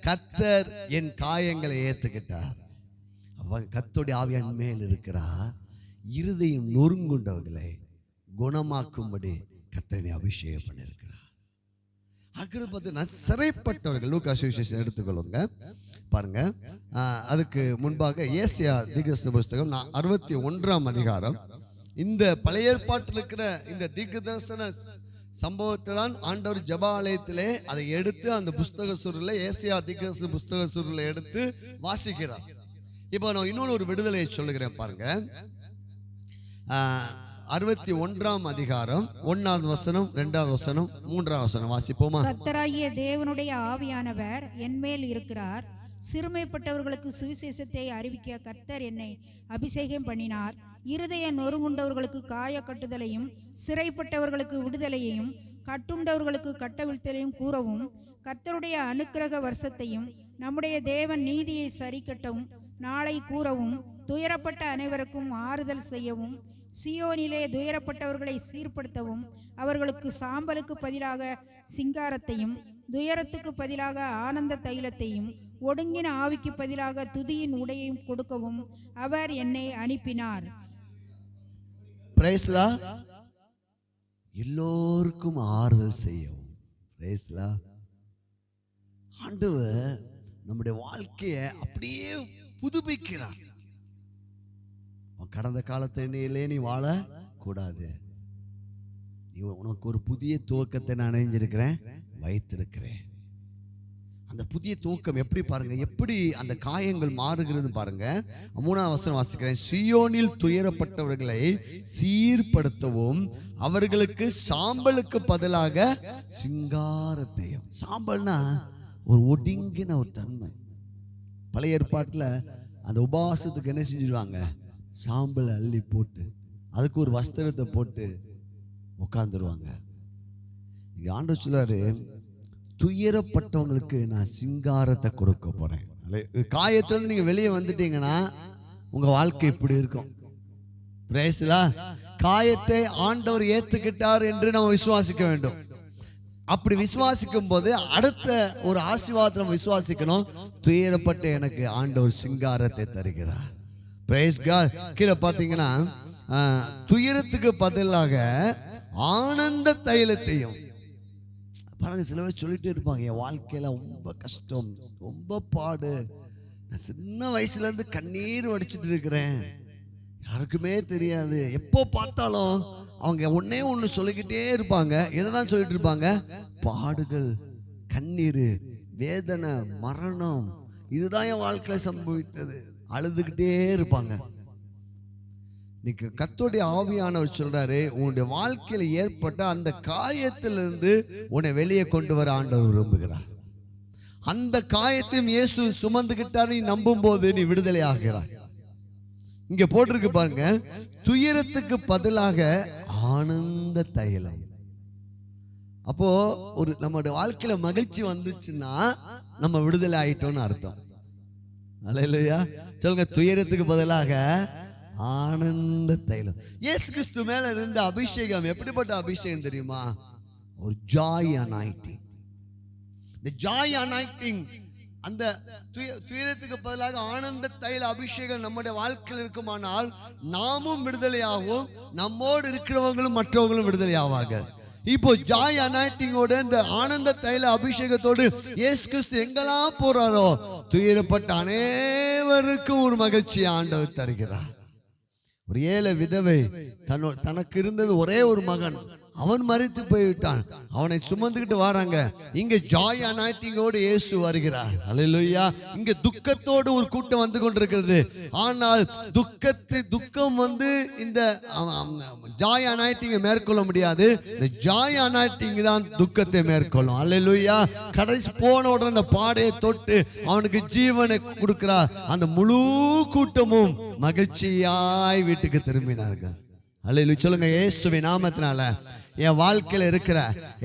கர்த்தர் என் காயங்களை ஏத்துக்கிட்டார். கர்த்தருடைய ஆவியான மேல் இருக்கிறார். இருதயம் நொறுங்குண்டவர்களை குணமாக்கும்படி கர்த்தரை அபிஷேகம் பண்ணியிருக்கிறார். அடுத்து பார்த்தீங்கன்னா சிறைப்பட்டவர்கள். லூக்கா சுவிசேஷம் எடுத்துக்கொள்ளுங்க, பாருங்க. அதுக்கு முன்பாக ஏசாயா தீர்க்கதரிசன புஸ்தகம் 61ஆம் அதிகாரம். இந்த பழைய ஏற்பாட்டில் இருக்கிற இந்த தீர்க்கதரிசன சம்பவத்தை தான் ஆண்டவர் ஜெபாலயத்திலே அதை எடுத்து அந்த புஸ்தக சுருளை, ஏசாயா தீர்க்கதரிசன புஸ்தக சுருளை எடுத்து வாசிக்கிறார். இப்போ நான் இன்னொரு ஒரு விடுதலையை சொல்லுகிறேன் பாருங்க. 61ஆம் அதிகாரம் 1வது வசனம், 2வது வசனம், 3வது வசனம் வாசிப்போமா? கர்த்தராகிய தேவனுடைய ஆவியானவர் என்மேல் இருக்கிறார், சிறுமைப்பட்டவர்களுக்கு சுவிசேஷத்தை அறிவிக்க கர்த்தர் என்னை அபிஷேகம் பண்ணினார். இருதய நொறுங்குண்டவர்களுக்கு காய கட்டுதலையும், சிறைப்பட்டவர்களுக்கு விடுதலையையும், கட்டுண்டவர்களுக்கு கட்டவிழ்த்தலையும் கூறவும், கர்த்தருடைய அனுக்கிரக வருஷத்தையும் நம்முடைய தேவன் நீதியை சரிக்கட்டவும் நாளை கூறவும், துயரப்பட்ட அனைவருக்கும் ஆறுதல் செய்யவும், சியோனிலே துயரப்பட்டவர்களை சீர்படுத்தவும், அவர்களுக்கு சாம்பலுக்கு பதிலாக சிங்காரத்தையும், துயரத்துக்கு பதிலாக ஆனந்த தைலத்தையும், ஒடுங்கின ஆவிக்கு பதிலாக துதியின் உடையையும் கொடுக்கவும் அவர் என்னை அனுப்பினார். Price the Lord. எல்லோருக்கும் ஆறுதல் செய்யவும். Price the Lord. ஆண்டவர் நம்முடைய வாழ்க்கையை அப்படியே புதுப்பிக்கிறார். கடந்த காலத்திலே நீ வாழ கூடாது. நீ உனக்கு ஒரு புதிய துவக்கத்தை நான் அணிஞ்சிருக்கிறேன், வைத்திருக்கிறேன். அந்த புதிய துவக்கம் எப்படி பாருங்க, எப்படி அந்த காயங்கள் மாறுகிறது பாருங்க. 3வது வசனம் வாசிக்கிறேன். சியோனில் துயரப்பட்டவர்களை சீர்படுத்தவும், அவர்களுக்கு சாம்பலுக்கு பதிலாக சிங்காரத்தையும். சாம்பல்னா ஒரு ஒடுங்கின ஒரு தன்மை. பழைய ஏற்பாட்டில் அந்த உபவாசத்துக்கு என்ன செஞ்சிருவாங்க? சாம்பலை அள்ளி போட்டு அதுக்கு ஒரு வஸ்திரத்தை போட்டு உட்காந்துருவாங்க. இங்க ஆண்டவர் சொல்றாரு, துயரப்பட்டவங்களுக்கு நான் சிங்காரத்தை கொடுக்க போறேன். காயத்திலிருந்து நீங்க வெளியே வந்துட்டீங்கன்னா உங்க வாழ்க்கை இப்படி இருக்கும். பிரேஸ்லா. காயத்தை ஆண்டவர் ஏத்துக்கிட்டார் என்று நம்ம விசுவாசிக்க வேண்டும். அப்படி விசுவாசிக்கும் போது அடுத்த ஒரு ஆசீர்வாதத்தை நம்ம விசுவாசிக்கணும். துயரப்பட்ட எனக்கு ஆண்டவர் சிங்காரத்தை தருகிறார். Praise God. கீழே பார்த்தீங்கன்னா துயரத்துக்கு பதிலாக ஆனந்த தைலத்தையும். பாருங்க, சில பேர் சொல்லிட்டே இருப்பாங்க, என் வாழ்க்கையில ரொம்ப கஷ்டம், ரொம்ப பாடு, நான் சின்ன வயசுல இருந்து கண்ணீர் வடிச்சிட்டு இருக்கிறேன், யாருக்குமே தெரியாது. எப்போ பார்த்தாலும் அவங்க ஒன்னே ஒன்று சொல்லிக்கிட்டே இருப்பாங்க. எதை தான் சொல்லிட்டு இருப்பாங்க? பாடுகள், கண்ணீர், வேதனை, மரணம், இதுதான் என் வாழ்க்கையில சம்பவித்தது. அழுதுகிட்டே இருப்பாங்க. இன்னைக்கு கர்த்தருடைய ஆவியானவர் சொல்றாரு, உன்னுடைய வாழ்க்கையில ஏற்பட்ட அந்த காயத்திலிருந்து உன்னை வெளியே கொண்டு வர ஆண்டவர் விரும்புகிறார். அந்த காயத்தையும் இயேசு சுமந்துகிட்டார். நீ நம்பும் போது நீ விடுதலை ஆகிறாய். இங்க போட்டிருக்கு பாருங்க, துயரத்துக்கு பதிலாக ஆனந்த தைலம். அப்போ ஒரு நம்மளுடைய வாழ்க்கையில மகிழ்ச்சி வந்துச்சுன்னா நம்ம விடுதலை ஆயிட்டோம்னு அர்த்தம். அல்லேலூயா. சொல்லுங்க, துயரத்துக்கு பதிலாக ஆனந்த தைலம். இயேசு கிறிஸ்து மேல இருந்த அபிஷேகம் எப்படிப்பட்ட அபிஷேகம் தெரியுமா? ஒரு ஜாய் அனாயிட்டிங். இந்த ஜாய் அனாயிட்டிங், அந்த துயரத்துக்கு பதிலாக ஆனந்த தைல அபிஷேகம் நம்முடைய வாழ்க்கையில் இருக்குமானால் நாமும் விடுதலையாகவும் நம்மோடு இருக்கிறவங்களும் மற்றவங்களும் விடுதலை ஆவாங்க. இப்போ ஜாய் அனாயிட்டிங்கோட இந்த ஆனந்த தைல அபிஷேகத்தோடு இயேசு கிறிஸ்து எங்கெல்லாம் போறாரோ துயரப்பட்ட அனைவருக்கும் ஒரு மகிழ்ச்சியை ஆண்டவர் தருகிறார். ஒரு ஏழை விதவை, தனக்கு இருந்தது ஒரே ஒரு மகன், அவன் மரித்து போய்விட்டான். அவனை சுமந்துக்கிட்டு வராங்க. இங்க ஜாய் அனாயிட்டிங்கோடு இயேசு வருகிறார். அல்லேலூயா. இங்க துக்கத்தோடு ஒரு கூட்டம் வந்து கொண்டிருக்கிறது. ஆனால் துக்கம் வந்து இந்த ஜாய் அனாயிட்டிங்கை மேற்கொள்ள முடியாது. இந்த ஜாய் அனாயிட்டிங் தான் துக்கத்தை மேற்கொள்ளும். அல்லேலூயா. கடைசி போன உடனே அந்த பாடையை தொட்டு அவனுக்கு ஜீவனை கொடுக்கிறார். அந்த முழு கூட்டமும் மகிழ்ச்சியாய் வீட்டுக்கு திரும்பினார்கள். அல்லேலூயா. சொல்லுங்க, இயேசுவின் நாமத்தினால என் வாழ்க்கையில இருக்கிற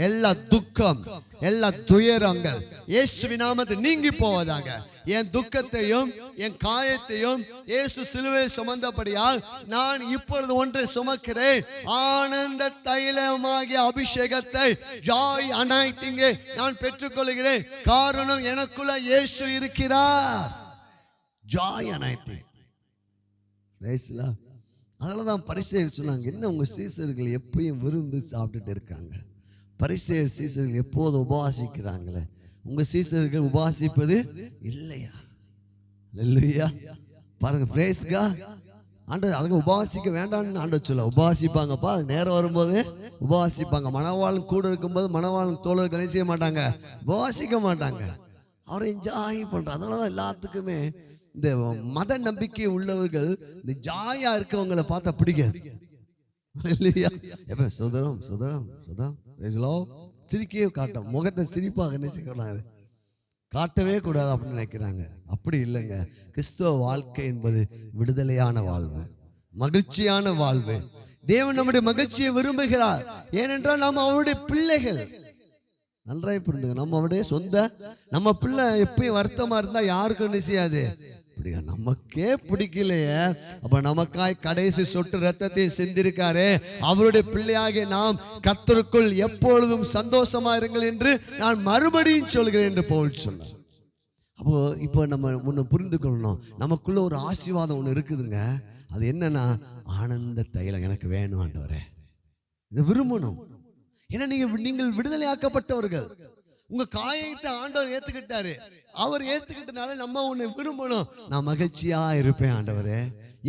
எல்லா துக்கம், எல்லா துயரங்கள் இயேசுவின் நாமத்தில் நீங்கி போவதாக. என் துக்கத்தையும் என் காயத்தையும் இயேசு சிலுவையில் சுமந்தபடியால் நான் இப்பொழுது ஒன்றை சுமக்கிறேன், ஆனந்த தைலமாகிய அபிஷேகத்தை, ஜாய் அனாயிட்டிங்கை நான் பெற்றுக்கொள்கிறேன். காரணம், எனக்குள்ள இயேசு இருக்கிறார். ஜாய் அனாயிட்டிங். அதனாலதான் பரிசேயர் சொன்னாங்க, என்ன உங்க சீசர்கள் எப்பயும் விருந்து சாப்பிட்டுட்டு இருக்காங்க, பரிசேயர் சீசர்கள் எப்போதும் உபவாசிக்கிறாங்களே, உங்க சீசர்கள் உபவாசிப்பது இல்லையா? இல்லையா? பாருங்க, பிரேஸ்கா. ஆண்டவர் அதுக்கு உபவாசிக்க வேண்டாம்னு ஆண்டவர் சொல்ல, உபவாசிப்பாங்கப்பா. நேரம் வரும்போது உபவாசிப்பாங்க. மணவாளன் கூட இருக்கும்போது மணவாளன் தோழர்கள் செய்ய மாட்டாங்க, உபவாசிக்க மாட்டாங்க. அவரை என்ஜாய் பண்ற. அதனாலதான் எல்லாத்துக்குமே இந்த மத நம்பிக்கை உள்ளவர்கள் இந்த ஜாயா இருக்கவங்களை பார்த்தா பிடிக்காது. இல்லையா? எப்ப சுதரம் சுதரம் சுதம் சிரிக்கவே காட்டும், முகத்தை சிரிப்பாக நினைச்சுக்கிறாங்க, காட்டவே கூடாது அப்படின்னு நினைக்கிறாங்க. அப்படி இல்லைங்க. கிறிஸ்துவ வாழ்க்கை என்பது விடுதலையான வாழ்வு, மகிழ்ச்சியான வாழ்வு. தேவன் நம்முடைய மகிழ்ச்சியை விரும்புகிறார். ஏனென்றால் நாம் அவருடைய பிள்ளைகள். நன்றாய் புரிந்துங்க. நம்ம அவருடைய சொந்த, நம்ம பிள்ளை எப்பயும் வருத்தமா இருந்தா யாருக்கும் என்ன செய்யாது, நமக்கே பிடிக்கலையே, அப்ப நமக்காய் கடைசி சொட்டு ரத்தத்தை சிந்திருக்காரே, அவருடைய பிள்ளையாகிய நாம் கர்த்தருக்குள் எப்பொழுதும் சந்தோஷமா இருங்கள் என்று நான் மறுபடியும் சொல்கிறேன் என்று பவுல் சொன்னார். அப்போ இப்போ நம்ம ஒன்று புரிந்து கொள்ளணும், நமக்குள்ள ஒரு ஆசீர்வாதம் ஒன்று இருக்குதுங்க. அது என்னன்னா, ஆனந்த தைலம் எனக்கு வேணும் ஆண்டவரே. இதை விரும்பணும். ஏன்னா நீங்கள் விடுதலையாக்கப்பட்டவர்கள். உங்க காயத்தை ஆண்டவர் ஏத்துக்கிட்டாரு. அவர் ஏத்துக்கிட்டனால நம்ம ஒண்ணு விரும்பணும், நான் மகிழ்ச்சியா இருப்பேன் ஆண்டவரே,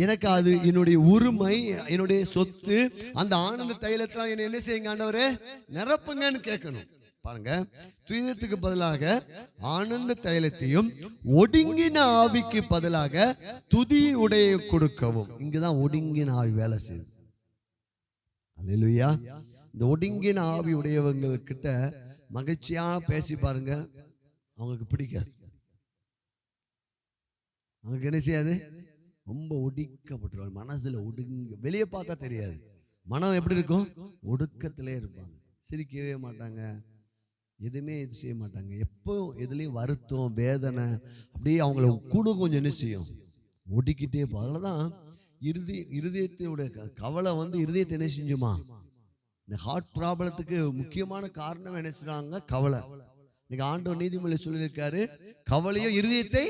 எனக்கு அது என்னுடைய உரிமை, என்னுடைய சொத்து. அந்த ஆனந்த தைலத்தால் என்ன செய்யுங்க ஆண்டவரே, நிரப்புங்கன்னு கேட்கணும். பாருங்க, துயரத்துக்கு பதிலாக ஆனந்த தைலத்தையும் ஒடுங்கின ஆவிக்கு பதிலாக துதி உடைய கொடுக்கவும். இங்குதான் ஒடுங்கின ஆவி வேலை செய்யுது. அல்லேலூயா. இந்த ஒடுங்கின ஆவி உடையவங்ககிட்ட மகிழ்ச்சியா பேசி பாருங்க, அவங்களுக்கு பிடிக்காது. அவங்களுக்கு என்ன செய்யாது, ரொம்ப ஒடுக்கப்பட்டுருவாங்க. மனசுல ஒடுங்க, வெளியே பார்த்தா தெரியாது, மனம் எப்படி இருக்கும், ஒடுக்கத்திலே இருப்பாங்க. சிரிக்கவே மாட்டாங்க, எதுவுமே இது செய்ய மாட்டாங்க. எப்போ எதுலேயும் வருத்தம், வேதனை, அப்படியே அவங்கள கூட கொஞ்சம் என்ன செய்யும், ஒடுக்கிட்டே. அதனாலதான் இருதயத்தினுடைய கவலை வந்து இருதயத்தை என்ன செஞ்சுமா? இந்த ஹார்ட் ப்ராப்ளத்துக்கு முக்கியமான காரணம் என்ன செய்றாங்க? கவலை. இன்னைக்கு ஆண்டவர் நீதிமொழியில் சொல்லியிருக்காரு, கவலையோ இருதயத்தை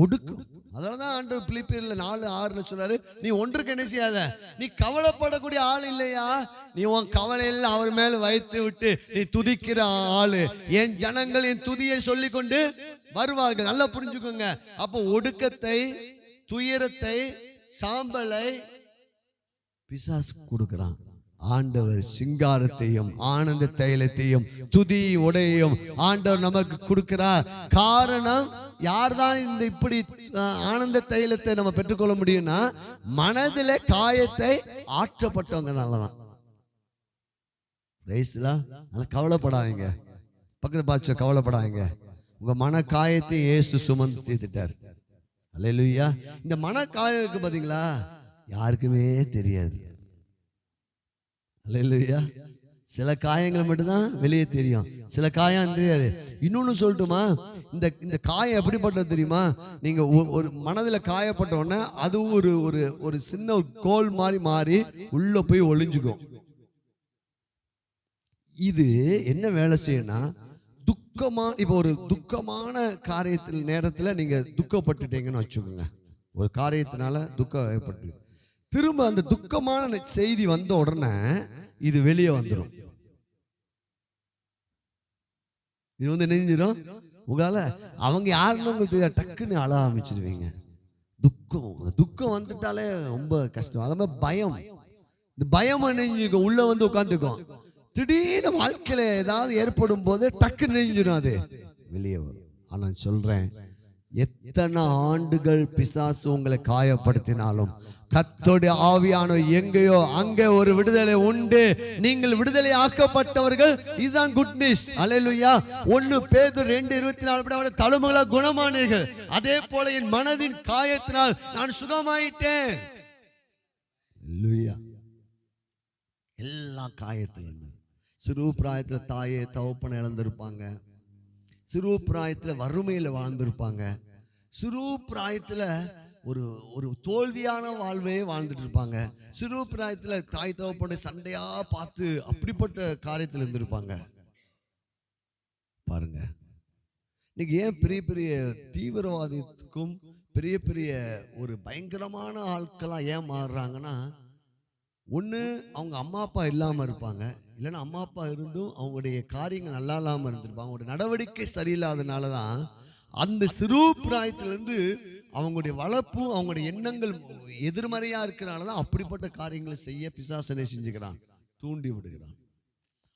ஒடுக்கும். அதனாலதான் ஆண்டவர் பிலிப்பியர்ல 4:6 சொல்றாரு, நீ ஒன்றுக்கு என்ன செய்யாத, நீ கவலைப்படக்கூடிய ஆள் இல்லையா, நீ உன் கவலையெல்லாம் அவர் மேல வைத்து விட்டு நீ துதிக்கிற ஆளு. என் ஜனங்கள் என் துதியை சொல்லிக் கொண்டு வருவார்கள். நல்லா புரிஞ்சுக்கோங்க. அப்போ ஒடுக்கத்தை, துயரத்தை, சாம்பலை பிசாசு கொடுக்கிறான். ஆண்டவர் சிங்காரத்தையும் ஆனந்த தைலத்தையும் துதி உடையையும் ஆண்டவர் நமக்கு கொடுக்கிறார். காரணம், யார்தான் இந்த இப்படி ஆனந்த தைலத்தை நம்ம பெற்றுக்கொள்ள முடியும்னா, மனதில காயத்தை ஆற்றப்பட்டவங்க நல்லதான். கவலைப்படாதீங்க, பக்கத்து பாச்ச கவலைப்படாதீங்க. உங்க மன காயத்தை இயேசு சுமந்து தீர்த்துட்டார். அல்லேலூயா. இந்த மன காயம் இருக்கு பாத்தீங்களா, யாருக்குமே தெரியாது. அல்லேலூயா. சில காயங்கள் மட்டும்தான் வெளியே தெரியும், சில காயம் தெரியாது. இன்னொன்னு சொல்லட்டுமா, இந்த காயம் எப்படிப்பட்டது தெரியுமா? நீங்க ஒரு மனதில் காயப்பட்ட உடனே அது ஒரு ஒரு ஒரு சின்ன ஒரு கோல் மாதிரி மாறி உள்ள போய் ஒளிஞ்சுக்கும். இது என்ன வேலை செய்யணும்னா, துக்கமா, இப்போ ஒரு துக்கமான காரியத்தில் நேரத்தில் நீங்க துக்கப்பட்டுட்டீங்கன்னு வச்சுக்கோங்க. ஒரு காரியத்தினால துக்கம் ஏற்பட்டு திரும்ப அந்த துக்கமான செய்தி வந்த உடனே இது வெளியே வந்துடும். இது வந்து நெஞ்சிடும். உங்களால அவங்க யாருன்னு உங்களுக்கு தெரியாது, டக்குன்னு அழ ஆரம்பிச்சிருவீங்க. துக்கம் வந்துட்டாலே ரொம்ப கஷ்டம். அது மாதிரி பயம், இந்த பயம் நெஞ்சிக்கும், உள்ள வந்து உட்காந்துக்கும். திடீர்னு வாழ்க்கையில ஏதாவது ஏற்படும் போது டக்குன்னு நெஞ்சிடும், அது வெளியே வரும். ஆனா சொல்றேன், எத்தனை ஆண்டுகள் பிசாசு உங்களை காயப்படுத்தினாலும் கர்த்தருடைய ஆவியானவர் எங்கேயோ அங்கே ஒரு விடுதலை உண்டு. நீங்கள் விடுதலை ஆக்கப்பட்டவர்கள். இதுதான் குட் நியூஸ். அல்லேலூயா. 1 பேதுரு 2:24 தழும்புகளா குணமானீர்கள், அதே போல என் மனதின் காயத்தினால் நான் சுகமாயிட்டேன். அல்லேலூயா. எல்லா காயத்திலும் சிறு பிராயத்தில் தாயே தகப்பனை இழந்திருப்பாங்க, சிறு பிராயத்தில் வறுமையில் வாழ்ந்திருப்பாங்க, சிறு பிராயத்தில் ஒரு ஒரு தோல்வியான வாழ்வே வாழ்ந்துட்டு இருப்பாங்க, சிறு பிராயத்தில் தாய் தகப்பனை சண்டையா பார்த்து அப்படிப்பட்ட காரியத்தில் இருந்திருப்பாங்க. பாருங்க, இன்னைக்கு ஏன் பெரிய பெரிய தீவிரவாதத்துக்கும் பெரிய பெரிய ஒரு பயங்கரமான ஆட்களாக ஏன் மாறுறாங்கன்னா, ஒன்று அவங்க அம்மா அப்பா இல்லாமல் இருப்பாங்க, இல்லைன்னா அம்மா அப்பா இருந்தும் அவங்களுடைய காரியங்கள் நல்லா இல்லாமல் இருந்திருப்பாங்க. அவங்களுடைய நடவடிக்கை சரியில்லாதனால தான் அந்த சிறு பிராயத்திலேருந்து அவங்களுடைய வளர்ப்பு, அவங்களுடைய எண்ணங்கள் எதிர்மறையாக இருக்கிறனால தான் அப்படிப்பட்ட காரியங்களை செய்ய பிசாசனை செஞ்சுக்கிறான், தூண்டி விடுகிறான்.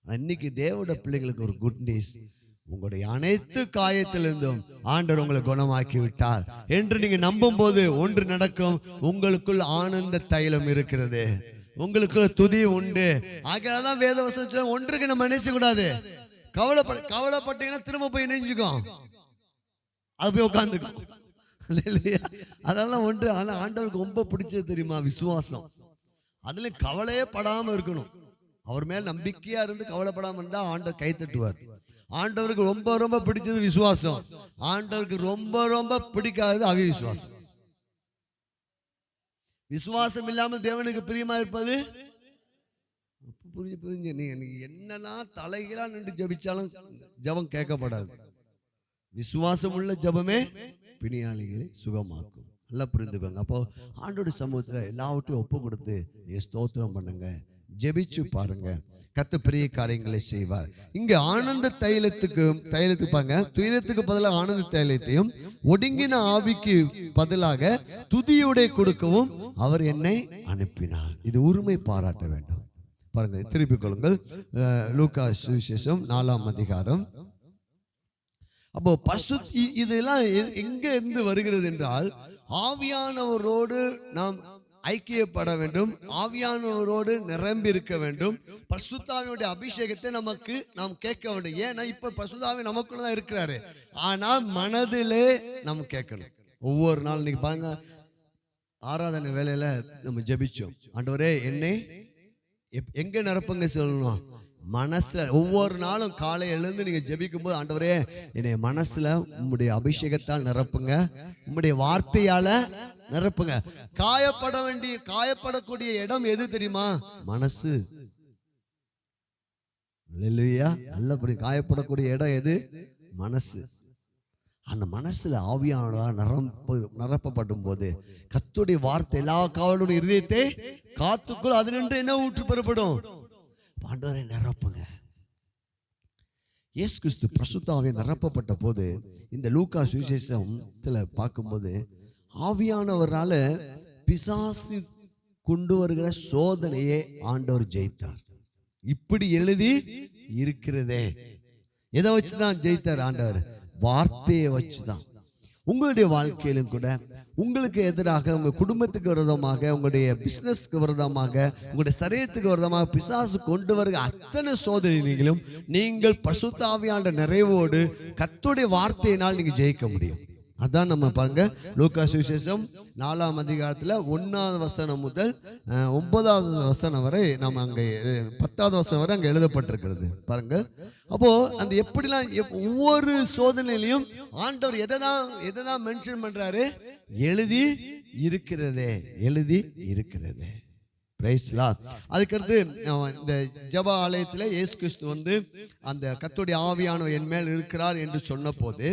இன்னைக்கு தேவனுடைய பிள்ளைங்களுக்கு ஒரு குட் நியூஸ், உங்களுடைய அனைத்து காயத்திலிருந்தும் ஆண்டவர் உங்களை குணமாக்கி விட்டார் என்று நீங்க நம்பும் போது ஒன்று நடக்கும். உங்களுக்குள் ஆனந்த தைலம் இருக்கிறது, உங்களுக்குள்ள துதி உண்டு. ஆகையாதான் வேதவசனம் ஒன்றுக்கு நம்ம நினைச்ச கூடாது. கவலைப்பட்டீங்கன்னா திரும்ப போய் நினைஞ்சுக்கும், அது போய் உட்காந்துக்கும். அதெல்லாம் ஒன்று. அதெல்லாம் ஆண்டவருக்கு ரொம்ப பிடிச்சது தெரியுமா? விசுவாசம். அதுல கவலையே படாம இருக்கணும். அவர் மேல் நம்பிக்கையா இருந்து கவலைப்படாம இருந்தா ஆண்டவர் கை தட்டுவார். ஆண்டவருக்கு ரொம்ப ரொம்ப பிடிச்சது விசுவாசம், ஆண்டவருக்கு ரொம்ப ரொம்ப பிடிக்காதது அவிசுவாசம். விசுவாசம் இல்லாமல் தேவனுக்கு பிரியமா இருப்பது புரிஞ்சு. நீங்க என்னன்னா தலைகீழா நின்று ஜபிச்சாலும் ஜபம் கேட்கப்படாது. விசுவாசம் உள்ள ஜபமே பிணியாளிகளை சுகமாக்கும். நல்லா புரிந்துக்கோங்க. அப்போ ஆண்டோட சமூகத்தில் எல்லாவற்றையும் ஒப்பு கொடுத்து நீங்க ஸ்தோத்திரம் பண்ணுங்க, ஜெபிச்சு பாருங்க, கர்த்தர் பெரிய காரியங்களை செய்வார். இங்க ஆனந்த தைலத்துக்கு பாருங்க, துயரத்துக்கு பதிலாக ஆனந்த தைலத்தையும் ஒடுங்கின ஆவிக்கு பதிலாக துதியோட கொடுக்கவும் அவர் என்னை அனுப்பினார். இது உரிமை பாராட்ட வேண்டும். பாருங்க, திருப்பிக் கொள்ளுங்கள். லூக்கா சுவிசேஷம் 4ஆம் அதிகாரம். அப்போ இதெல்லாம் எங்க இருந்து வருகிறது என்றால், ஆவியானவரோடு நாம் ஐக்கியப்பட வேண்டும், ஆவியானவரோடு நிரம்பி இருக்க வேண்டும், பரிசுத்தாவியுடைய அபிஷேகத்தை நாம் கேட்க வேண்டும். ஏன்னா இப்ப பரிசுத்தாவி நமக்குள்ளதான் இருக்கிறாரு, ஆனா மனதிலே நாம் கேட்கணும். ஒவ்வொரு நாள் இன்னைக்கு பாருங்க, ஆராதனை வேலையில நம்ம ஜெபிச்சோம், ஆண்டவரே என்னை எங்க நிரப்புங்க சொல்லணும், மனசுல ஒவ்வொரு நாளும் காலை எழுந்து நீங்க ஜெபிக்கும் போது, ஆண்டவரே என்னை மனசுல உம்முடைய அபிஷேகத்தால் நிரப்புங்க, உம்முடைய வார்த்தையால நிரப்புங்க. காயப்படக்கூடிய இடம் எது தெரியுமா? மனசு. அல்லேலூயா. நல்ல புரியும். காயப்படக்கூடிய இடம் எது? மனசு. அந்த மனசுல ஆவியானவரால் நிரப்பப்படும் போது கர்த்தருடைய வார்த்தை எல்லா காவலுடைய இதயத்தை காத்துக்குள் அது நின்று என்ன ஊற்று பெறப்படும்? ஆண்டவரை நிரப்புங்க. இயேசு கிறிஸ்து பரிசுத்த ஆவியால் நிரப்பப்பட்ட போது இந்த லூக்கா சுவிசேஷத்துல பார்க்கும்போது, ஆவியானவரால பிசாசு கொண்டு வருகிற சோதனையை ஆண்டவர் ஜெயித்தார். இப்படி எழுதி இருக்கிறதே. எதை வச்சுதான் ஜெயித்தார் ஆண்டவர்? வார்த்தையை வச்சுதான். உங்களுடைய வாழ்க்கையிலும் கூட உங்களுக்கு எதிராக, உங்க குடும்பத்துக்கு விரோதமாக, உங்களுடைய பிசினஸ்க்கு விரோதமாக, உங்களுடைய சரீரத்துக்கு விரோதமாக பிசாசு கொண்டு வருகிற அத்தனை சோதனைகளும் நீங்கள் பரிசுத்த ஆவியானவருடைய நிறைவோடு கர்த்தருடைய வார்த்தையினால் நீங்க ஜெயிக்க முடியும். அதான் நம்ம பாருங்க, லூக்கா சுவிசேஷம் 4ஆம் அதிகாரத்துல 1ஆவது வசனம் முதல் 9ஆவது வசனம் வரை நம்ம அங்க 10ஆவது வசனம் வரை அங்க எழுதப்பட்டிருக்கிறது பாருங்க. அப்போ அந்த எப்படிலாம் ஒவ்வொரு சோதனையிலையும் ஆண்டவர் எதை மென்ஷன் பண்றாரு? எழுதி இருக்கிறதே, எழுதி இருக்கிறதே. அதுக்கடுத்து இந்த ஜெப ஆலயத்தில் இயேசு கிறிஸ்து அந்த கர்த்தருடைய ஆவியானவர் என் மேல் இருக்கிறார் என்று சொன்ன போது,